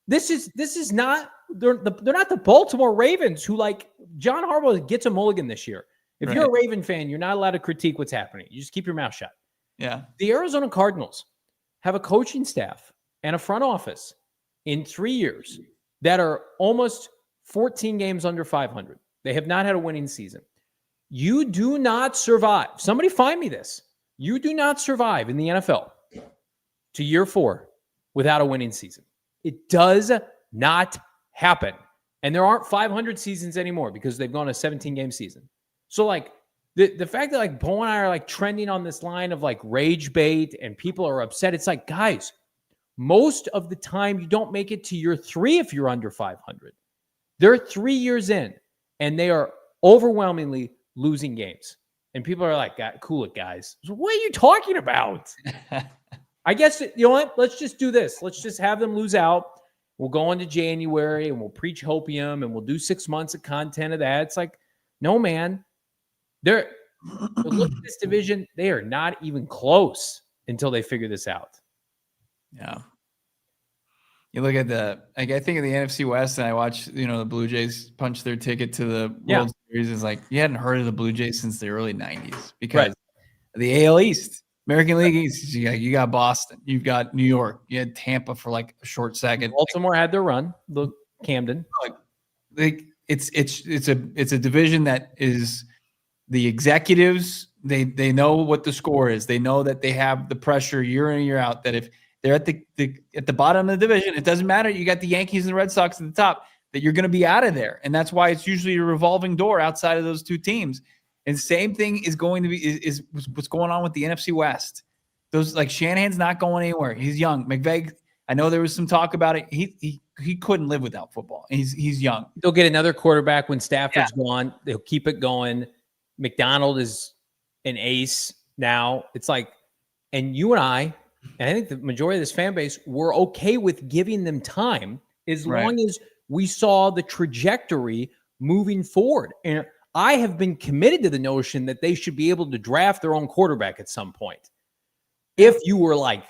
This is not, they're not the Baltimore Ravens who, like, John Harbaugh gets a mulligan this year. If you're a Raven fan, you're not allowed to critique what's happening. You just keep your mouth shut. Yeah. The Arizona Cardinals have a coaching staff and a front office in 3 years that are almost 14 games under 500. They have not had a winning season. You do not survive. Somebody find me this. You do not survive in the NFL to year 4 without a winning season. It does not happen. And there aren't 500 seasons anymore because they've gone a 17-game season. So, like, the fact that, like, Bo and I are, like, trending on this line of, like, rage bait and people are upset, it's like, guys, most of the time you don't make it to year 3 if you're under 500. They're 3 years in, and they are overwhelmingly losing games. And people are like, cool it, guys. So what are you talking about? I guess, you know what? Let's just do this. Let's just have them lose out. We'll go into January, and we'll preach hopium, and we'll do 6 months of content of that. It's like, no, man. Look at this division. They are not even close until they figure this out. Yeah. You look at I think of the NFC West, and I watch, the Blue Jays punch their ticket to the World Series. It's like, you hadn't heard of the Blue Jays since the early 90s because the AL East, American League East, you got Boston, you've got New York, you had Tampa for like a short second. Baltimore had their run, the Camden. It's a division that is the executives, they know what the score is. They know that they have the pressure year in and year out, that if they're at the bottom of the division, it doesn't matter. You got the Yankees and the Red Sox at the top, that you're going to be out of there. And that's why it's usually a revolving door outside of those two teams. And same thing is going to be is what's going on with the NFC West. Those, like, Shanahan's not going anywhere. He's young. McVay, I know there was some talk about it. He couldn't live without football. He's young. They'll get another quarterback when Stafford's gone. They'll keep it going. McDonald is an ace now. It's like, and you and I think the majority of this fan base were okay with giving them time as long as we saw the trajectory moving forward. And I have been committed to the notion that they should be able to draft their own quarterback at some point. If you were like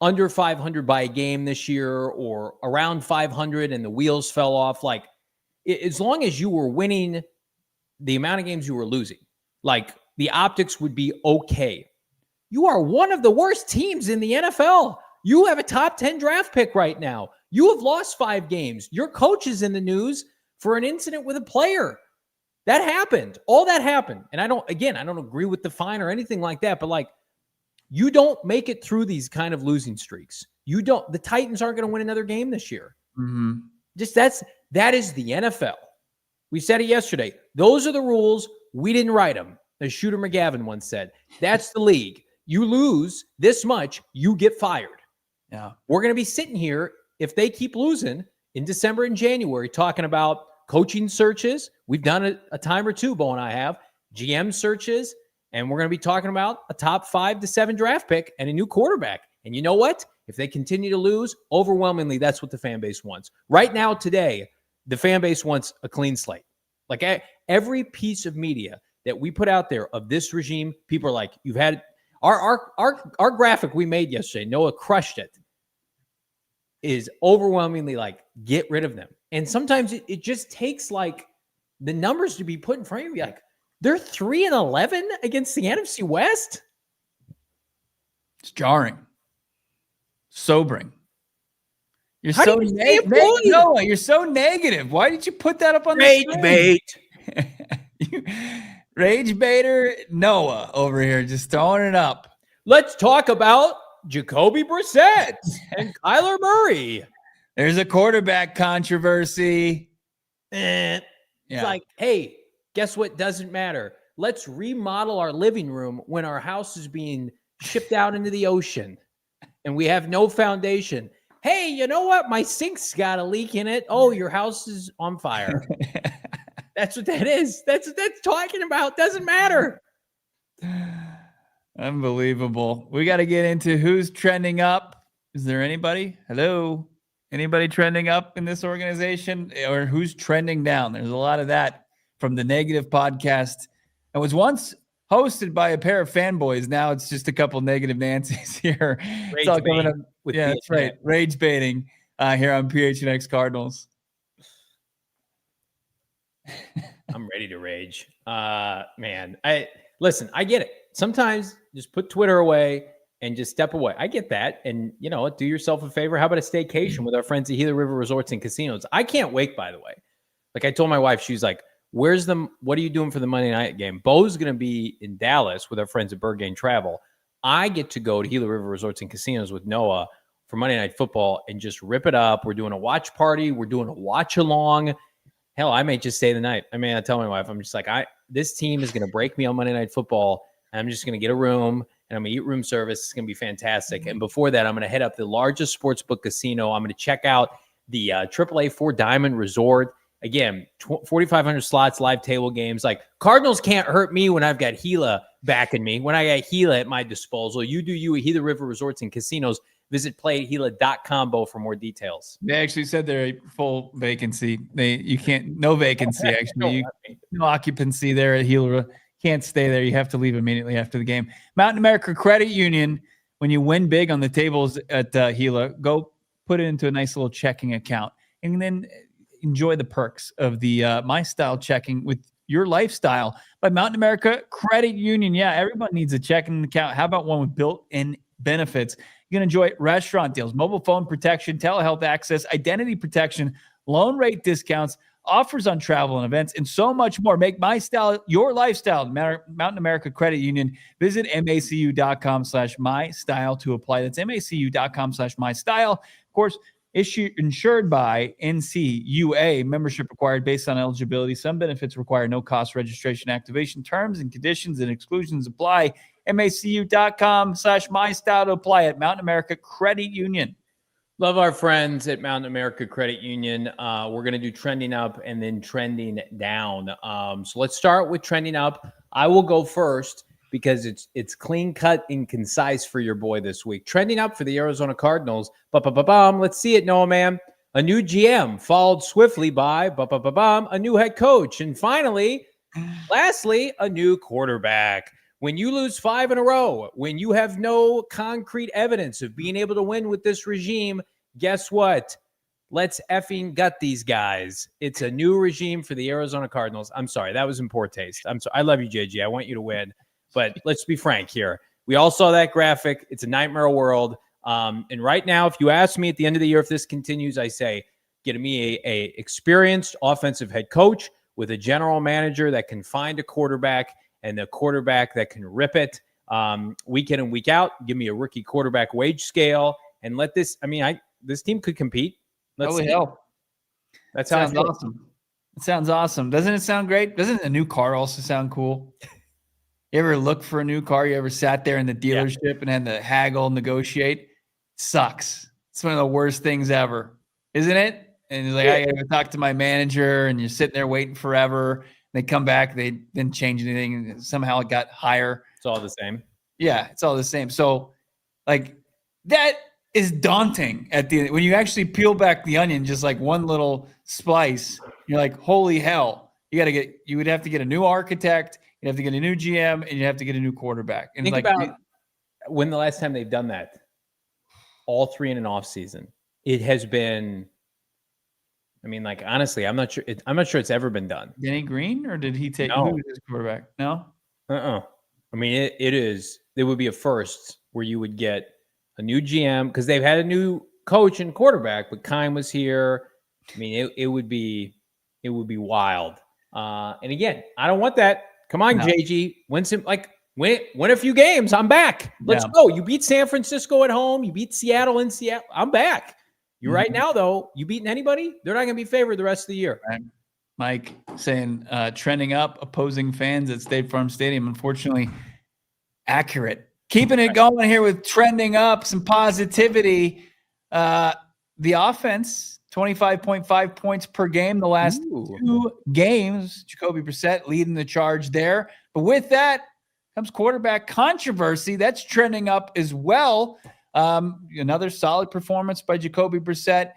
under 500 by a game this year or around 500 and the wheels fell off, like, as long as you were winning the amount of games you were losing, like, the optics would be okay. You are one of the worst teams in the NFL. You have a top 10 draft pick right now. You have lost 5 games. Your coach is in the news for an incident with a player. That happened. All that happened. And I don't agree with the fine or anything like that, but, like, you don't make it through these kind of losing streaks. The Titans aren't going to win another game this year. Mm-hmm. That is the NFL. We said it yesterday. Those are the rules. We didn't write them. As Shooter McGavin once said, that's the league. You lose this much, you get fired. Yeah. We're going to be sitting here, if they keep losing, in December and January, talking about coaching searches. We've done a time or two, Bo and I have, GM searches, and we're going to be talking about a top 5 to 7 draft pick and a new quarterback. And you know what? If they continue to lose, overwhelmingly, that's what the fan base wants. Right now, today, the fan base wants a clean slate. Like, every piece of media that we put out there of this regime, people are like, you've had our graphic we made yesterday, Noah crushed it, is overwhelmingly like, get rid of them. And sometimes it just takes, like, the numbers to be put in front of you. Like, they're 3-11 against the NFC West. It's jarring, sobering. You're How so do you stay employed? Noah, you're so negative. Why did you put that up on the screen? Bait. Rage baiter Noah over here, just throwing it up. Let's talk about Jacoby Brissett and Kyler Murray. There's a quarterback controversy. It's like, hey, guess what doesn't matter? Let's remodel our living room when our house is being shipped out into the ocean and we have no foundation. Hey, you know what? My sink's got a leak in it. Oh, your house is on fire. That's what that is. That's what that's talking about. Doesn't matter. Unbelievable. We got to get into who's trending up. Is there anybody? Hello? Anybody trending up in this organization, or who's trending down? There's a lot of that from the Negative podcast. It was once hosted by a pair of fanboys. Now it's just a couple negative Nancys here. It's all coming up. Yeah, that's right. Rage baiting here on PHNX Cardinals. I'm ready to rage. Man, I get it. Sometimes just put Twitter away and just step away. I get that. And, you know, do yourself a favor. How about a staycation with our friends at Gila River Resorts and Casinos? I can't wait, by the way. Like I told my wife, she's like, what are you doing for the Monday night game? Bo's going to be in Dallas with our friends at Berghain Travel. I get to go to Gila River Resorts and Casinos with Noah for Monday Night Football and just rip it up. We're doing a watch party. We're doing a watch along. Hell, I may just stay the night. I mean, I tell my wife, I'm just like, this team is going to break me on Monday Night Football. And I'm just going to get a room and I'm going to eat room service. It's going to be fantastic. And before that, I'm going to head up the largest sportsbook casino. I'm going to check out the AAA 4 Diamond Resort. Again, 4,500 slots, live table games. Like Cardinals can't hurt me when I've got Gila backing me. When I got Gila at my disposal, you do you at Gila River Resorts and Casinos. Visit playatgila.com, Bo, for more details. They actually said they're a full vacancy. No vacancy actually. No occupancy there at Gila. Can't stay there. You have to leave immediately after the game. Mountain America Credit Union. When you win big on the tables at Gila, go put it into a nice little checking account, and then enjoy the perks of the My Style checking with your lifestyle by Mountain America Credit Union. Yeah, everyone needs a checking account. How about one with built-in benefits? You can enjoy restaurant deals, mobile phone protection, telehealth access, identity protection, loan rate discounts, offers on travel and events, and so much more. Make My Style your lifestyle. Mountain America Credit Union. Visit macu.com/mystyle to apply. That's macu.com/mystyle. Of course, insured by NCUA. Membership required based on eligibility. Some benefits require no cost registration activation. Terms and conditions and exclusions apply. macu.com/mystyle to apply at Mountain America Credit Union. Love our friends at Mountain America Credit Union. We're going to do trending up and then trending down. So let's start with trending up. I will go first because it's clean cut and concise for your boy this week. Trending up for the Arizona Cardinals. Let's see it, Noah, man. A new GM followed swiftly by a new head coach. And finally, lastly, a new quarterback. When you lose 5 in a row, when you have no concrete evidence of being able to win with this regime, guess what? Let's effing gut these guys. It's a new regime for the Arizona Cardinals. I'm sorry, that was in poor taste. I'm sorry. I love you, JG. I want you to win. But let's be frank here. We all saw that graphic. It's a nightmare world. And right now, if you ask me at the end of the year if this continues, I say, get me a experienced offensive head coach with a general manager that can find a quarterback and a quarterback that can rip it week in and week out. Give me a rookie quarterback wage scale and let this. This team could compete. That would help. That sounds awesome. It sounds awesome. Doesn't it sound great? Doesn't a new car also sound cool? You ever look for a new car? You ever sat there in the dealership and had to haggle, negotiate? Sucks. It's one of the worst things ever, isn't it? And it's like, I got to talk to my manager, and you're sitting there waiting forever. They come back, they didn't change anything, and somehow it got higher. It's all the same. Yeah, it's all the same. So, like, that is daunting at the end. When you actually peel back the onion, just like one little slice, you're like, holy hell. You would have to get a new architect, you'd have to get a new GM, and you have to get a new quarterback. And think about when the last time they've done that. All 3 in an off season. It has been. Honestly, I'm not sure it's ever been done. Denny Green, or did he take who was his quarterback? No. It would be a first where you would get a new GM because they've had a new coach and quarterback, but Kime was here. It would be wild. And again, I don't want that Come on, No. JG. Win a few games. I'm back. Let's go. You beat San Francisco at home. You beat Seattle in Seattle. I'm back. You right now, though, you beating anybody? They're not going to be favored the rest of the year. Right. Mike saying trending up, opposing fans at State Farm Stadium. Unfortunately, accurate. Keeping it going here with trending up, some positivity. The offense, 25.5 points per game the last 2 games. Jacoby Brissett leading the charge there. But with that comes quarterback controversy. That's trending up as well. Another solid performance by Jacoby Brissett,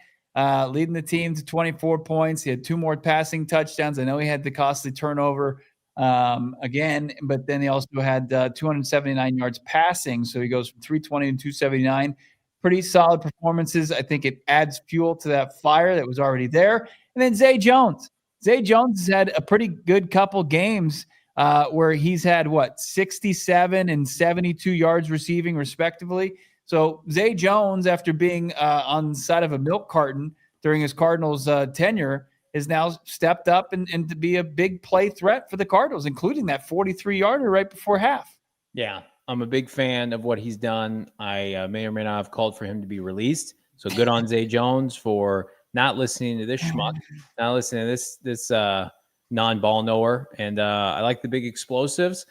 leading the team to 24 points. He had 2 more passing touchdowns. I know he had the costly turnover again, but then he also had 279 yards passing. So he goes from 320 to 279. Pretty solid performances. I think it adds fuel to that fire that was already there. And then Zay Jones. Zay Jones has had a pretty good couple games where he's had, 67 and 72 yards receiving, respectively. So Zay Jones, after being on the side of a milk carton during his Cardinals tenure, is now stepped up and to be a big play threat for the Cardinals, including that 43-yarder right before half. Yeah, I'm a big fan of what he's done. I may or may not have called for him to be released. So good on Zay Jones for not listening to this schmuck, not listening to this non-ball knower. And I like the big explosives.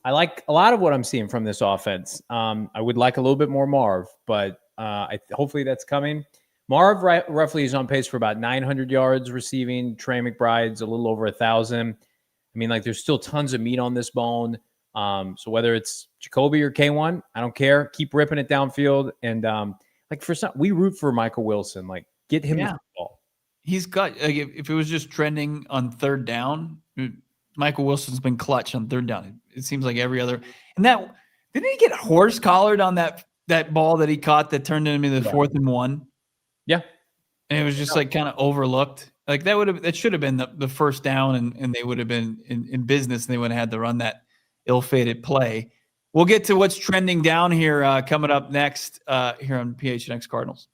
I like a lot of what I'm seeing from this offense. I would like a little bit more Marv, but hopefully that's coming. Marv roughly is on pace for about 900 yards receiving. Trey McBride's a little over 1,000. I mean, there's still tons of meat on this bone. So whether it's Jacoby or K1, I don't care. Keep ripping it downfield. And we root for Michael Wilson. Get him the ball. He's got, if it was just trending on third down, Michael Wilson's been clutch on third down. It seems like every other. And that, didn't he get horse collared on that ball that he caught that turned into the 4th and 1? Yeah. And it was just kind of overlooked. That should have been the first down, and they would have been in business, and they would have had to run that ill-fated play. We'll get to what's trending down here coming up next here on PHNX Cardinals.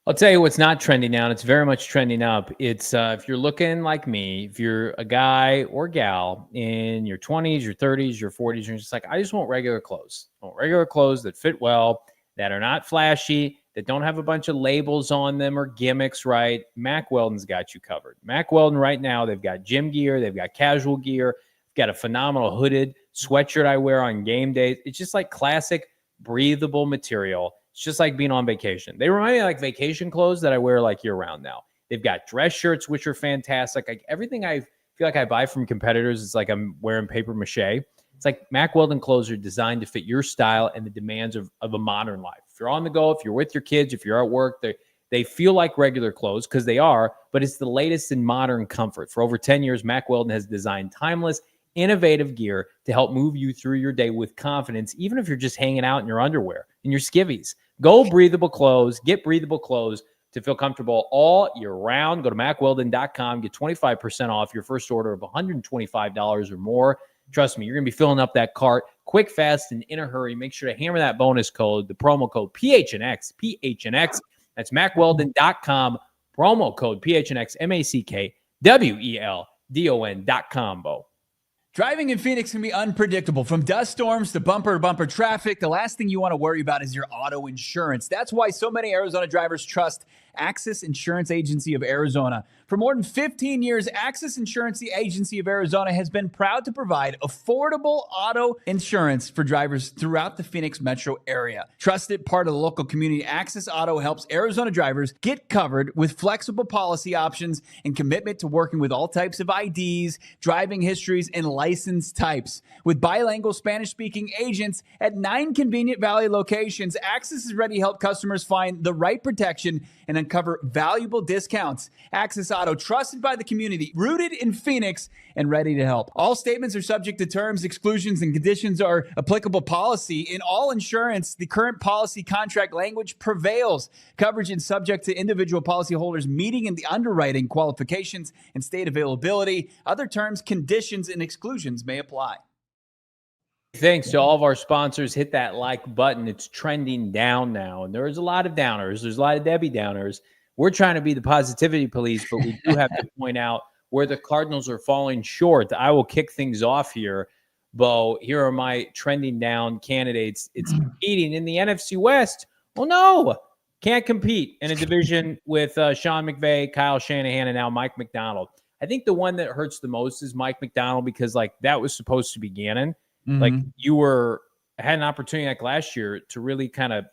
I'll tell you what's not trending down. It's very much trending up. It's if you're looking like me, if you're a guy or gal in your 20s, your 30s, your 40s, you're just I just want regular clothes. I want regular clothes that fit well, that are not flashy, that don't have a bunch of labels on them or gimmicks, right? Mack Weldon's got you covered. Mack Weldon right now, they've got gym gear, they've got casual gear, they've got a phenomenal hooded sweatshirt I wear on game days. It's just classic, breathable material. It's just like being on vacation. They remind me of vacation clothes that I wear year-round now. They've got dress shirts, which are fantastic. Everything I feel like I buy from competitors, it's I'm wearing paper mache. It's Mack Weldon clothes are designed to fit your style and the demands of a modern life. If you're on the go, if you're with your kids, if you're at work, they feel like regular clothes because they are, but it's the latest in modern comfort. For over 10 years, Mack Weldon has designed timeless, innovative gear to help move you through your day with confidence, even if you're just hanging out in your underwear and your skivvies. Go breathable clothes. Get breathable clothes to feel comfortable all year round. Go to MackWeldon.com. Get 25% off your first order of $125 or more. Trust me, you're going to be filling up that cart quick, fast, and in a hurry. Make sure to hammer that bonus code, the promo code PHNX. PHNX. That's MackWeldon.com. Promo code PHNX. MackWeldon.com, Bo. Driving in Phoenix can be unpredictable. From dust storms to bumper-to-bumper traffic, the last thing you want to worry about is your auto insurance. That's why so many Arizona drivers trust Access Insurance Agency of Arizona. For more than 15 years, Access Insurance Agency of Arizona has been proud to provide affordable auto insurance for drivers throughout the Phoenix metro area. Trusted part of the local community, Access Auto helps Arizona drivers get covered with flexible policy options and commitment to working with all types of IDs, driving histories, and license types. With bilingual Spanish-speaking agents at 9 convenient Valley locations, Access is ready to help customers find the right protection and uncover valuable discounts. Access Auto, trusted by the community, rooted in Phoenix, and ready to help. All statements are subject to terms, exclusions, and conditions are applicable policy. In all insurance, the current policy contract language prevails. Coverage is subject to individual policyholders meeting in the underwriting qualifications and state availability. Other terms, conditions, and exclusions may apply. Thanks to all of our sponsors. Hit that like button. It's trending down now. And there's a lot of downers. There's a lot of Debbie downers. We're trying to be the positivity police, but we do have to point out where the Cardinals are falling short. I will kick things off here. Bo, here are my trending down candidates. It's competing in the NFC West. Well, no, can't compete in a division with Sean McVay, Kyle Shanahan, and now Mike Macdonald. I think the one that hurts the most is Mike Macdonald because, like, that was supposed to be Gannon. Mm-hmm. Like, you had an opportunity like last year to really kind of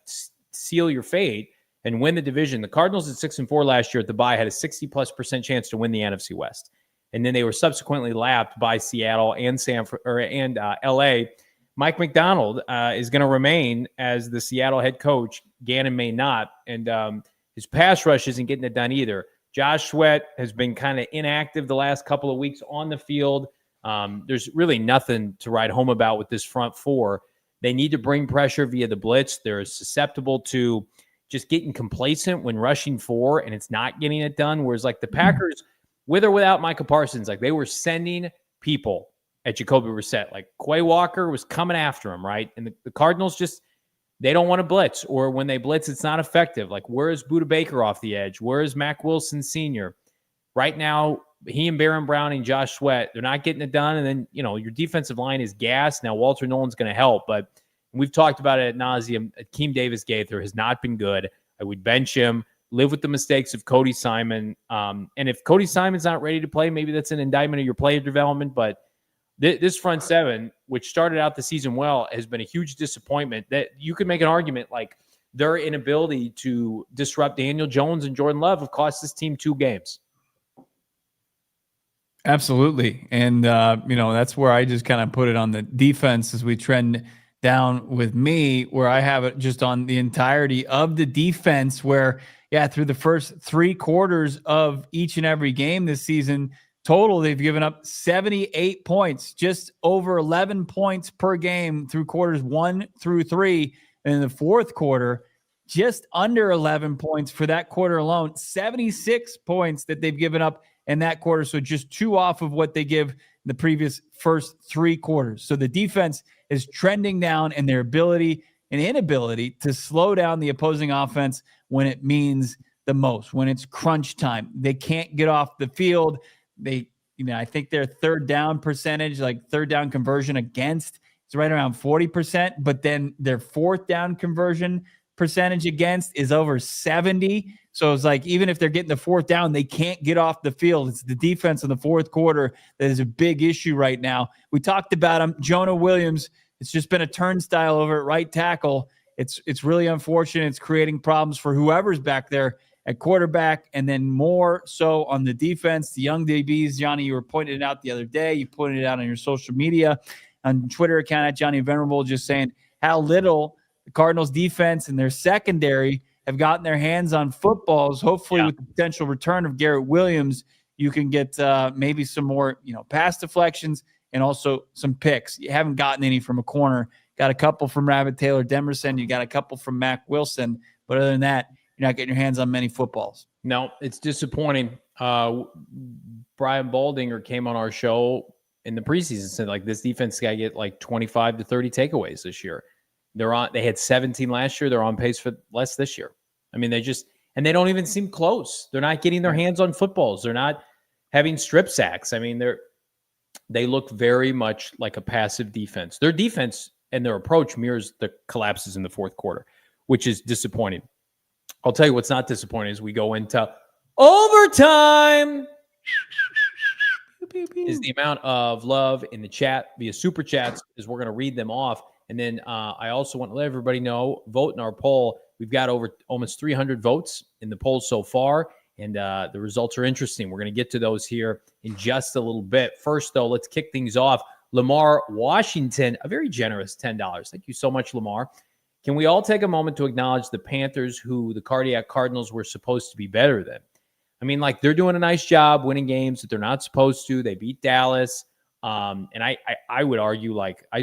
seal your fate and win the division. The Cardinals at 6-4 last year at the bye had a 60+% chance to win the NFC West. And then they were subsequently lapped by Seattle and LA. Mike Macdonald is going to remain as the Seattle head coach. Gannon may not. And his pass rush isn't getting it done either. Josh Sweat has been kind of inactive the last couple of weeks on the field. There's really nothing to write home about with this front four. They need to bring pressure via the blitz. They're susceptible to just getting complacent when rushing four, and it's not getting it done. Whereas, like, the Packers, with or without Micah Parsons, like, they were sending people at Jacoby Brissett. Like, Quay Walker was coming after him, right? And the Cardinals just, they don't want to blitz, or when they blitz, it's not effective. Like, where is Budda Baker off the edge? Where is Mack Wilson Sr.? Right now, he and Baron Brown and Josh Sweat, they're not getting it done. And then, your defensive line is gassed. Now, Walter Nolan's going to help, but we've talked about it ad nauseum. Akeem Davis-Gaither has not been good. I would bench him, live with the mistakes of Cody Simon. And if Cody Simon's not ready to play, maybe that's an indictment of your player development. But this front seven, which started out the season well, has been a huge disappointment. That you could make an argument like their inability to disrupt Daniel Jones and Jordan Love have cost this team 2 games. Absolutely. And, that's where I just kind of put it on the defense as we trend down with me, where I have it just on the entirety of the defense, where, through the first 3 quarters of each and every game this season, total, they've given up 78 points, just over 11 points per game through quarters 1 through 3. And in the fourth quarter, just under 11 points for that quarter alone, 76 points that they've given up in that quarter. So just 2 off of what they give in the previous first 3 quarters. So the defense is trending down, and their ability and inability to slow down the opposing offense when it means the most, when it's crunch time. They can't get off the field. They, I think their third down percentage, like third down conversion against, it's right around 40%, but then their fourth down conversion percentage against is over 70. So it's like, even if they're getting the fourth down, they can't get off the field. It's the defense in the fourth quarter that is a big issue right now. We talked about him, Jonah Williams. It's just been a turnstile over at right tackle. It's really unfortunate. It's creating problems for whoever's back there at quarterback, and then more so on the defense, the young DBs. Johnny, you were pointing it out the other day. You pointed it out on your social media, on Twitter account at Johnny Venerable, just saying how little the Cardinals defense and their secondary have gotten their hands on footballs. Hopefully, with the potential return of Garrett Williams, you can get maybe some more, pass deflections and also some picks. You haven't gotten any from a corner. Got a couple from Rabbit Taylor Demerson. You got a couple from Mack Wilson. But other than that, you're not getting your hands on many footballs. No, it's disappointing. Brian Baldinger came on our show in the preseason and said, like, this defense got to get like 25 to 30 takeaways this year. They had 17 last year. They're on pace for less this year. I mean, they don't even seem close. They're not getting their hands on footballs. They're not having strip sacks. I mean, they look very much like a passive defense. Their defense and their approach mirrors the collapses in the fourth quarter, which is disappointing. I'll tell you what's not disappointing as we go into overtime is the amount of love in the chat via super chats, is we're going to read them off. And then I also want to let everybody know, vote in our poll. We've got over almost 300 votes in the poll so far, and the results are interesting. We're going to get to those here in just a little bit. First, though, let's kick things off. Lamar Washington, a very generous $10. Thank you so much, Lamar. Can we all take a moment to acknowledge the Panthers, who the Cardiac Cardinals were supposed to be better than? I mean, like, they're doing a nice job winning games that they're not supposed to. They beat Dallas. And I would argue,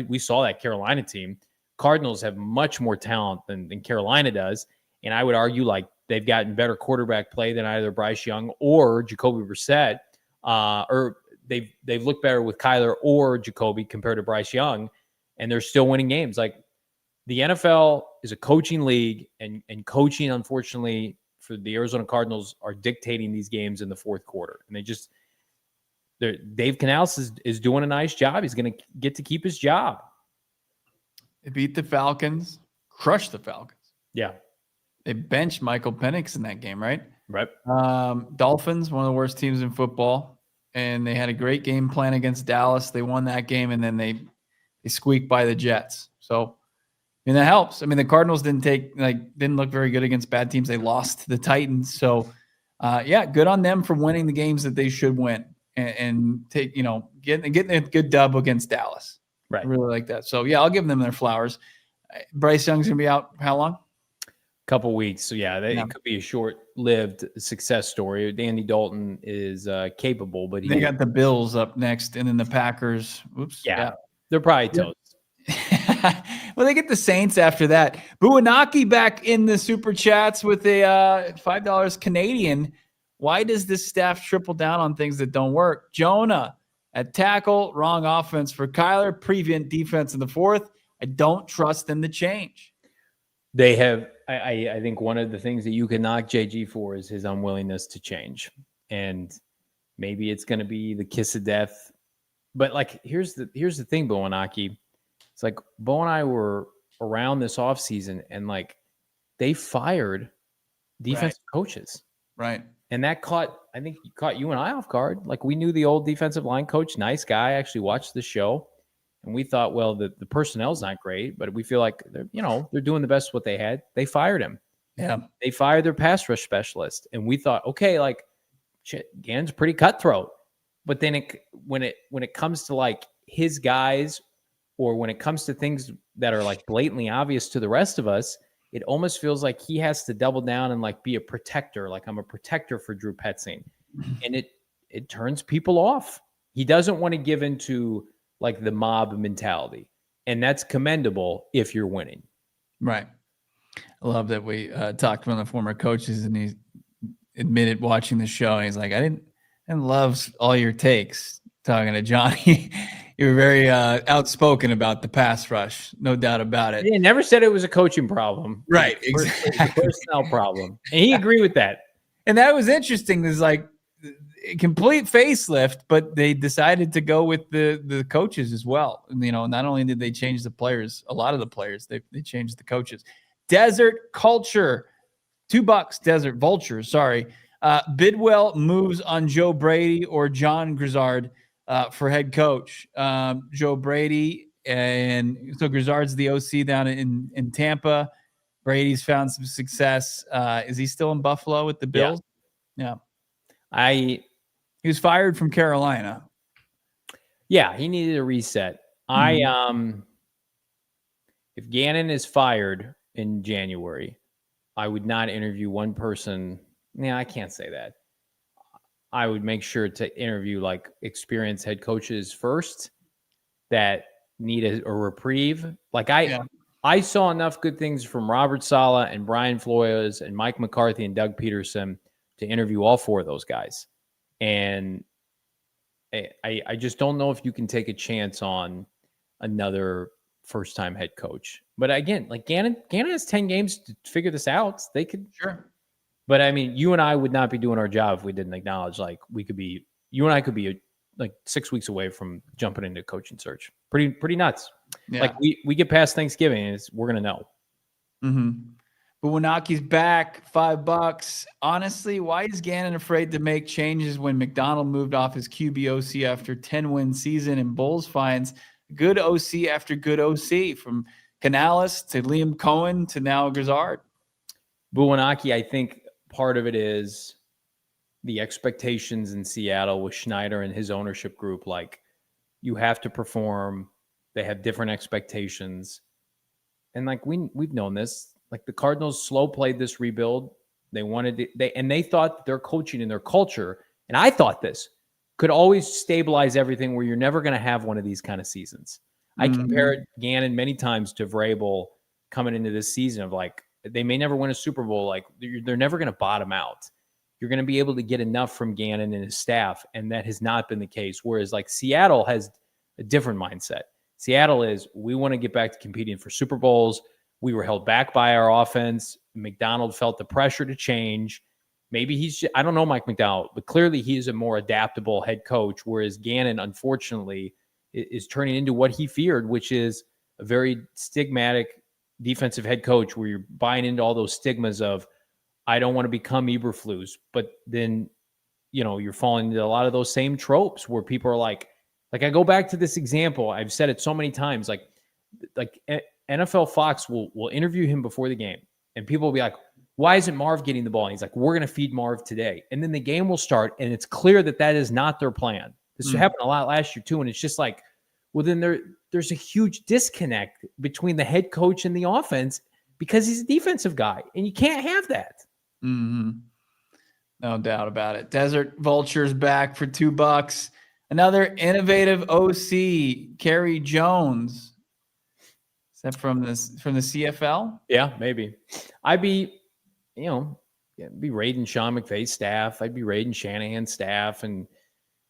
we saw that Carolina team. Cardinals have much more talent than Carolina does. And I would argue, like, they've gotten better quarterback play than either Bryce Young or Jacoby Brissett. Or they've looked better with Kyler or Jacoby compared to Bryce Young. And they're still winning games. Like, the NFL is a coaching league, and coaching, unfortunately, for the Arizona Cardinals are dictating these games in the fourth quarter. And Dave Canales is doing a nice job. He's going to get to keep his job. They beat the Falcons, crushed the Falcons. Yeah. They benched Michael Penix in that game, right? Right. Dolphins, one of the worst teams in football, and they had a great game plan against Dallas. They won that game, and then they squeaked by the Jets. So, that helps. I mean, the Cardinals didn't look very good against bad teams. They lost to the Titans. So, good on them for winning the games that they should win and take, getting a good dub against Dallas. Right. I really like that. So, I'll give them their flowers. Bryce Young's going to be out how long? Couple weeks. So, it could be a short-lived success story. Danny Dalton is capable, but they got the Bills up next, and then the Packers. Oops. Yeah. They're probably toast. Well, they get the Saints after that. Buwanaki back in the super chats with a $5 Canadian. Why does this staff triple down on things that don't work? Jonah at tackle, wrong offense for Kyler, prevent defense in the fourth. I don't trust them to change. They have, I think one of the things that you can knock JG for is his unwillingness to change. And maybe it's going to be the kiss of death. But here's the thing, Buwanaki. It's like Bo and I were around this offseason and they fired defensive coaches. Right. And that caught you and I off guard. We knew the old defensive line coach, nice guy, actually watched the show. And we thought, well, the personnel's not great, but we feel like they're doing the best what they had. They fired him. Yeah. They fired their pass rush specialist. And we thought, okay, shit, Gannon's pretty cutthroat. But then when it comes to his guys, or when it comes to things that are blatantly obvious to the rest of us, it almost feels like he has to double down and be a protector. I'm a protector for Drew Petzing. And it turns people off. He doesn't want to give into the mob mentality. And that's commendable if you're winning. Right. I love that we talked to one of the former coaches and he admitted watching the show. And he's like, I didn't love all your takes talking to Johnny. You were very outspoken about the pass rush, no doubt about it. He never said it was a coaching problem. Right, exactly. It was a personnel problem. And he agreed with that. And that was interesting. There's a complete facelift, but they decided to go with the coaches as well. And, not only did they change the players, a lot of the players, they changed the coaches. Desert Culture, $2, Desert Vulture, sorry. Bidwell moves on Joe Brady or John Grizzard for head coach. Joe Brady, and so Grizzard's the OC down in Tampa. Brady's found some success. Is he still in Buffalo with the Bills? Yeah. He was fired from Carolina. Yeah, he needed a reset. Mm-hmm. If Gannon is fired in January, I would not interview one person. Yeah, I can't say that. I would make sure to interview experienced head coaches first that need a reprieve. I saw enough good things from Robert Saleh and Brian Flores and Mike McCarthy and Doug Peterson to interview all four of those guys. And I just don't know if you can take a chance on another first-time head coach. But again, Gannon has 10 games to figure this out. They could. Sure. But I mean, you and I would not be doing our job if we didn't acknowledge you and I could be 6 weeks away from jumping into a coaching search. Pretty nuts. Yeah. We get past Thanksgiving and we're going to know. Mm-hmm. But Wanaki's back, $5. Honestly, why is Gannon afraid to make changes when McDonald moved off his QB OC after 10-win season and Bulls finds good OC after good OC, from Canales to Liam Cohen to now Grizzard? Buwanaki, I think part of it is the expectations in Seattle with Schneider and his ownership group. You have to perform. They have different expectations. And we've known this. The Cardinals slow played this rebuild. They thought their coaching and their culture, and I thought this, could always stabilize everything where you're never going to have one of these kind of seasons. I compared Gannon many times to Vrabel coming into this season of they may never win a Super Bowl. They're never going to bottom out. You're going to be able to get enough from Gannon and his staff, and that has not been the case. Whereas Seattle has a different mindset. Seattle is, we want to get back to competing for Super Bowls. We were held back by our offense. McDonald felt the pressure to change. maybe I don't know Mike McDowell, but clearly he is a more adaptable head coach, whereas Gannon, unfortunately, is turning into what he feared, which is a very stigmatic defensive head coach where you're buying into all those stigmas of, I don't want to become Eberflus, but then, you're falling into a lot of those same tropes where people are like I go back to this example. I've said it so many times, like NFL Fox will interview him before the game and people will be like, why isn't Marv getting the ball? And he's like, we're going to feed Marv today. And then the game will start and it's clear that is not their plan. This happened a lot last year too. And it's just like, well, then there's a huge disconnect between the head coach and the offense because he's a defensive guy and you can't have that. Mm-hmm. No doubt about it. Desert Vultures back for $2. Another innovative OC, Kerry Jones. Is that from the CFL? Yeah, maybe. I'd be, be raiding Sean McVay's staff. I'd be raiding Shanahan's staff. And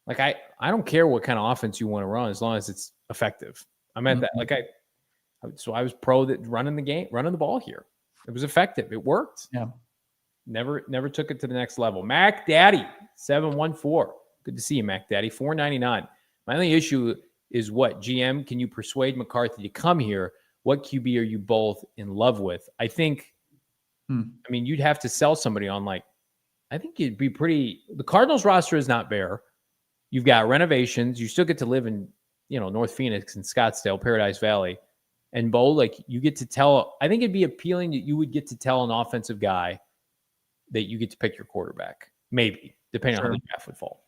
like, I don't care what kind of offense you want to run as long as it's effective. I'm at that. Like so I was pro that running the ball here. It was effective. It worked. Yeah. Never took it to the next level. Mac Daddy 714. Good to see you, Mac Daddy. $4.99. My only issue is what GM can you persuade McCarthy to come here? What QB are you both in love with? I think. I mean, you'd have to sell somebody on I think you'd be pretty. The Cardinals roster is not bare. You've got renovations. You still get to live in North Phoenix and Scottsdale, Paradise Valley, and Bo. You get to tell. I think it'd be appealing that you would get to tell an offensive guy that you get to pick your quarterback, maybe, depending on how the draft would fall.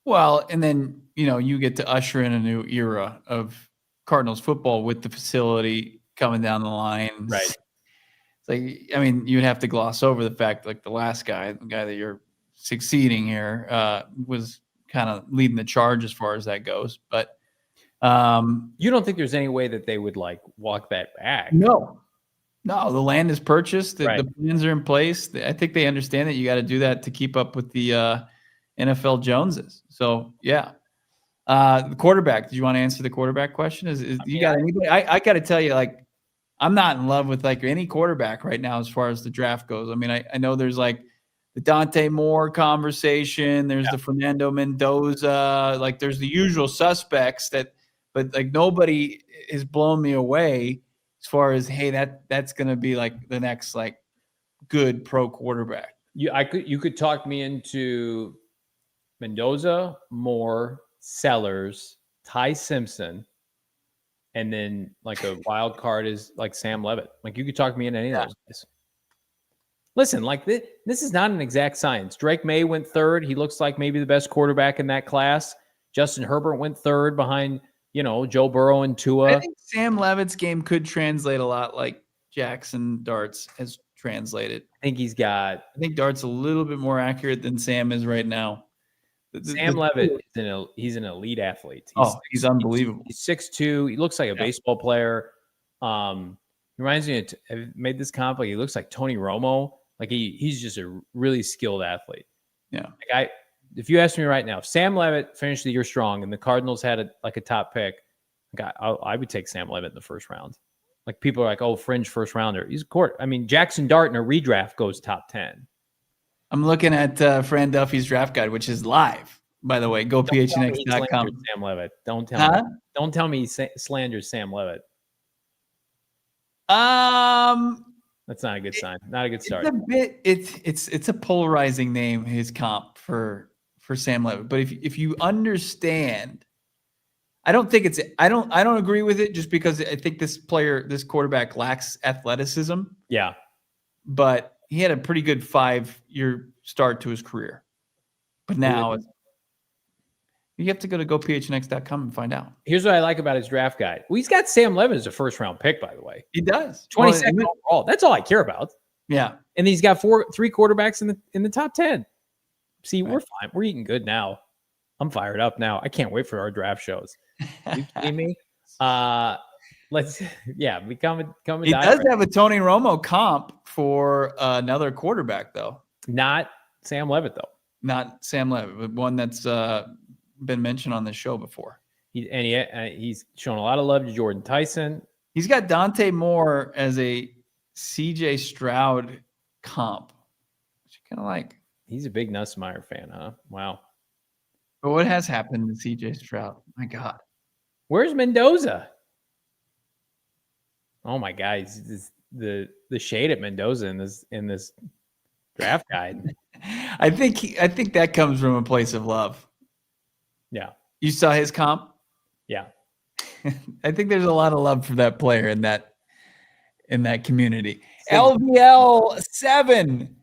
Well, and then, you get to usher in a new era of Cardinals football with the facility coming down the line. Right. It's like, I mean, you'd have to gloss over the fact, the last guy, the guy that you're succeeding here, was kind of leading the charge as far as that goes. But you don't think there's any way that they would walk that back? No, the land is purchased. The plans are in place. I think they understand that you got to do that to keep up with the NFL Joneses. So, yeah. The quarterback. Did you want to answer the quarterback question? Got anybody? I got to tell you, I'm not in love with any quarterback right now as far as the draft goes. I mean, I know there's the Dante Moore conversation. There's the Fernando Mendoza. There's the usual suspects but nobody has blown me away as far as, hey, that's going to be the next good pro quarterback. You could talk me into Mendoza, Moore, Sellers, Ty Simpson, and then a wild card is Sam Levitt. You could talk me into any of those guys. Listen, this is not an exact science. Drake May went third. He looks like maybe the best quarterback in that class. Justin Herbert went third behind Joe Burrow and Tua. I think Sam Levitt's game could translate a lot like Jackson Dart's has translated. I think Dart's a little bit more accurate than Sam is right now. Sam Levitt he's an elite athlete. He's unbelievable. He's 6'2". He looks like a baseball player. Reminds me I've made this comp. He looks like Tony Romo. He's just a really skilled athlete. Yeah. If you ask me right now, if Sam Levitt finished the year strong and the Cardinals had a top pick, I would take Sam Levitt in the first round. People are like, oh, fringe first rounder. He's a court. I mean, Jackson Dart in a redraft goes top 10. I'm looking at Fran Duffy's draft guide, which is live, by the way. Go PHNX.com. Sam Levitt. Don't tell me he slanders Sam Levitt. That's not a good sign. Not a good start. It's a polarizing name, his comp for Sam Levitt. But if you understand, I don't agree with it just because I think this quarterback lacks athleticism. Yeah. But he had a pretty good 5-year start to his career. But now you have to go to gophnx.com and find out. Here's what I like about his draft guide. Well, he's got Sam Levitt as a first-round pick, by the way. He does. 22nd overall. That's all I care about. Yeah. And he's got 3 quarterbacks in the top 10. See, We're fine. We're eating good now. I'm fired up now. I can't wait for our draft shows. You kidding me? Become He does have a Tony Romo comp for another quarterback, though. Not Sam Levitt, though. Not Sam Levitt, but one that's been mentioned on the show before. He's shown a lot of love to Jordan Tyson. He's got Dante Moore as a CJ Stroud comp, which you kind of like. He's a big Nussmeier fan, huh? Wow. But what has happened to CJ Stroud? My God. Where's Mendoza? Oh my God, the shade at Mendoza in this draft guide. I think that comes from a place of love. Yeah. You saw his comp? Yeah. I think there's a lot of love for that player in that community. LVL 7.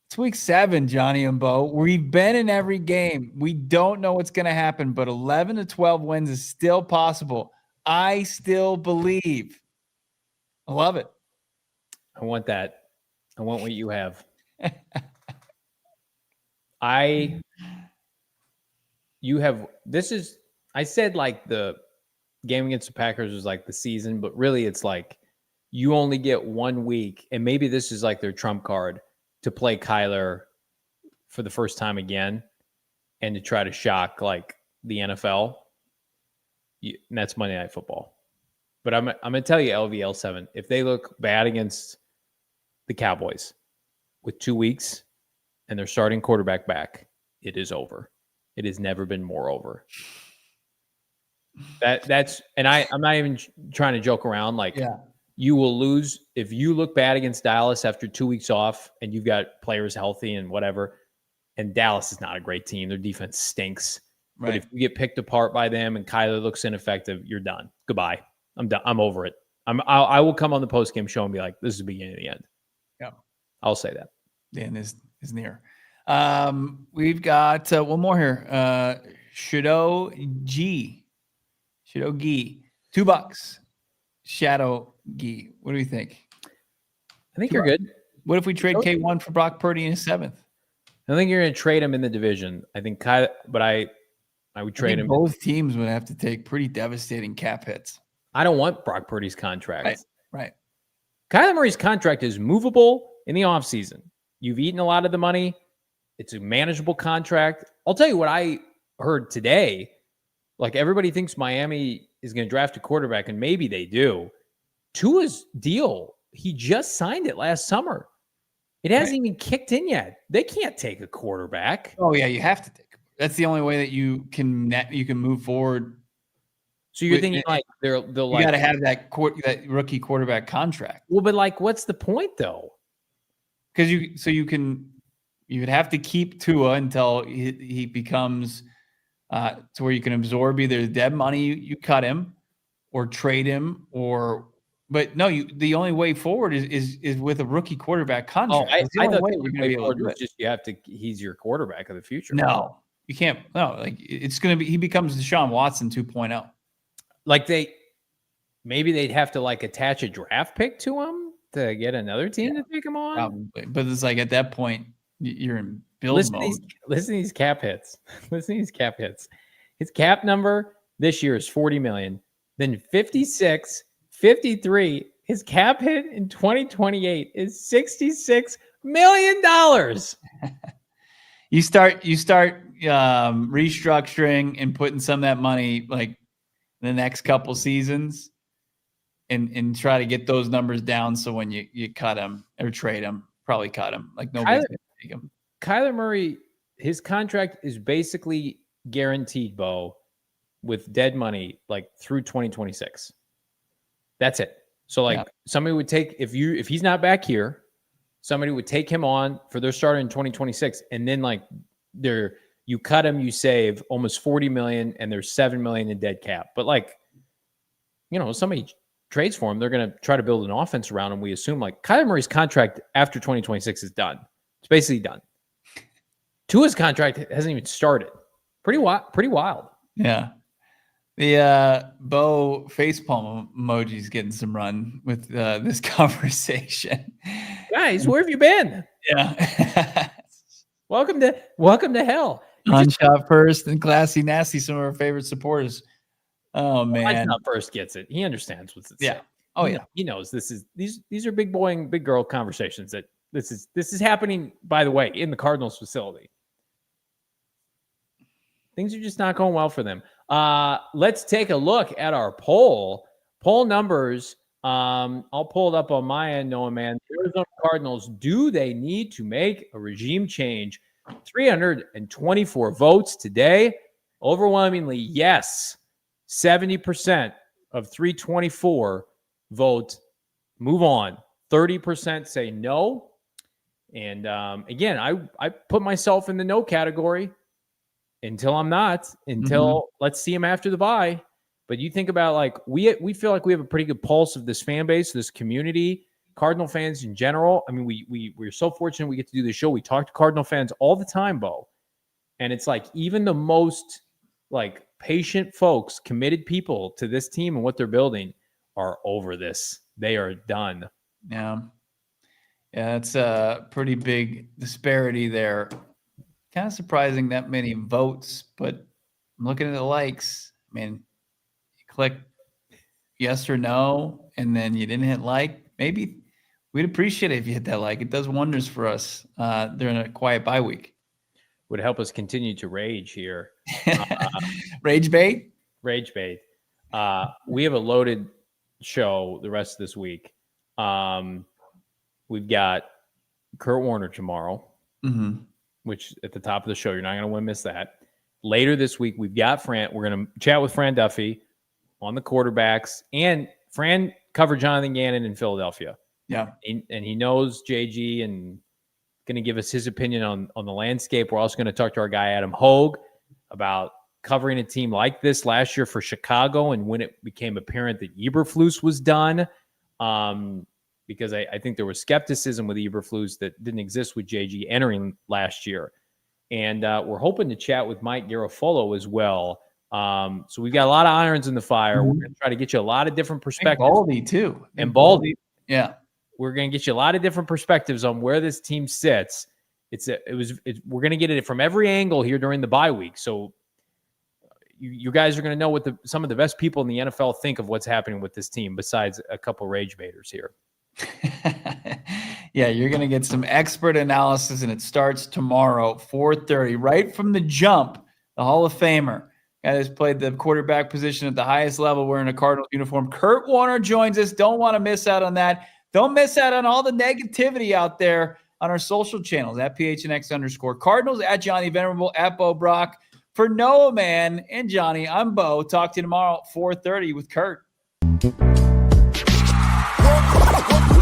It's week 7, Johnny and Bo. We've been in every game. We don't know what's going to happen, but 11 to 12 wins is still possible. I still believe. I love it. I want that. I want what you have. I said like the game against the Packers was like the season, but really it's like you only get 1 week, and maybe this is like their trump card to play Kyler for the first time again and to try to shock like the NFL. And that's Monday Night Football. But I'm going to tell you, LVL 7, if they look bad against the Cowboys with 2 weeks and they're starting quarterback back, it is over. It has never been more over. That's and I'm not even trying to joke around. Like, you will lose if you look bad against Dallas after 2 weeks off and you've got players healthy and whatever. And Dallas is not a great team. Their defense stinks. Right. But if you get picked apart by them and Kyler looks ineffective, you're done. Goodbye. I'm done. I'm over it. I will come on the post-game show and be like, this is the beginning of the end. Yeah. I'll say that. The end is near. We've got one more here. Shadow G. $2. Shadow G. What do you think? I think you're good. What if we trade K1 for Brock Purdy in his 7th? I think you're going to trade him in the division. I think Kyler, but I would trade him. Both teams would have to take pretty devastating cap hits. I don't want Brock Purdy's contract. Right. Kyler Murray's contract is movable in the offseason. You've eaten a lot of the money. It's a manageable contract. I'll tell you what I heard today. Like, everybody thinks Miami is going to draft a quarterback, and maybe they do. Tua's deal, he just signed it last summer. It hasn't even kicked in yet. They can't take a quarterback. Oh yeah, you have to take. That's the only way that you can move forward. So you're thinking like they'll you got to have that rookie quarterback contract. Well, but like, what's the point though? Because you would have to keep Tua until he becomes to where you can absorb either the dead money you cut him, or trade him, But no, the only way forward is with a rookie quarterback contract. I thought we're going to be able to do it. Just he's your quarterback of the future. No, you can't. No, like it's going to be. He becomes Deshaun Watson 2.0. Like maybe they'd have to like attach a draft pick to him to get another team to take him on. Probably, but it's like at that point you're in build mode. Listen to these cap hits. His cap number this year is 40 million. Then 56. 53. His cap hit in 2028 is $66 million. You start restructuring and putting some of that money like the next couple seasons, and try to get those numbers down. So when you cut him or trade him, probably cut him. Like nobody's gonna take him. Kyler Murray, his contract is basically guaranteed, Bo, with dead money like through 2026. That's it. So like somebody would take if he's not back here, somebody would take him on for their starter in 2026, and then like you cut him, you save almost 40 million, and there's 7 million in dead cap. But like, somebody trades for him, they're gonna try to build an offense around him. We assume like Kyler Murray's contract after 2026 is done. It's basically done. Tua's contract hasn't even started. Pretty wild. Yeah. The Bo facepalm emoji is getting some run with this conversation. Guys, where have you been? Yeah. Welcome to hell. On shot first and classy nasty, some of our favorite supporters. Oh man. Not first gets it. He understands what's at stake. Oh yeah. He knows these are big boy and big girl conversations that this is happening, by the way, in the Cardinals facility. Things are just not going well for them. Let's take a look at our poll numbers. I'll pull it up on my end, Noah, man. The Arizona Cardinals, do they need to make a regime change? 324 votes today. Overwhelmingly, yes. 70% of 324 vote move on. 30% say no. And again, I put myself in the no category until I'm not, let's see him after the bye. But you think about, like, we feel like we have a pretty good pulse of this fan base, this community, Cardinal fans in general. I mean, we're so fortunate we get to do this show. We talk to Cardinal fans all the time, Bo. And it's like even the most like patient folks, committed people to this team and what they're building are over this. They are done. Yeah. Yeah, it's a pretty big disparity there. Kind of surprising that many votes, but I'm looking at the likes. I mean, you click yes or no, and then you didn't hit like. Maybe we'd appreciate it if you hit that like. It does wonders for us during a quiet bye week. Would help us continue to rage here. Rage bait? Rage bait. We have a loaded show the rest of this week. We've got Kurt Warner tomorrow, which at the top of the show, you're not going to want to miss that. Later this week, we've got Fran. We're going to chat with Fran Duffy on the quarterbacks. And Fran covered Jonathan Gannon in Philadelphia. Yeah. And he knows JG and going to give us his opinion on the landscape. We're also going to talk to our guy, Adam Hogue, about covering a team like this last year for Chicago and when it became apparent that Eberflus was done. Because I think there was skepticism with Eberflus that didn't exist with JG entering last year. And we're hoping to chat with Mike Garafolo as well. So we've got a lot of irons in the fire. We're going to try to get you a lot of different perspectives. And Baldy, too. And Baldy. Yeah. We're going to get you a lot of different perspectives on where this team sits. We're going to get it from every angle here during the bye week. So you guys are going to know what some of the best people in the NFL think of what's happening with this team, besides a couple rage baiters here. Yeah, you're going to get some expert analysis, and it starts tomorrow, 4:30, right from the jump. The Hall of Famer, guy that's played the quarterback position at the highest level, wearing a Cardinals uniform. Kurt Warner joins us. Don't want to miss out on that. Don't miss out on all the negativity out there on our social channels at PHNX_Cardinals, at Johnny Venerable, at Bo Brack. For Noah Man and Johnny, I'm Bo. Talk to you tomorrow at 4:30 with Kurt.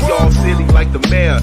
We all silly like the mayor.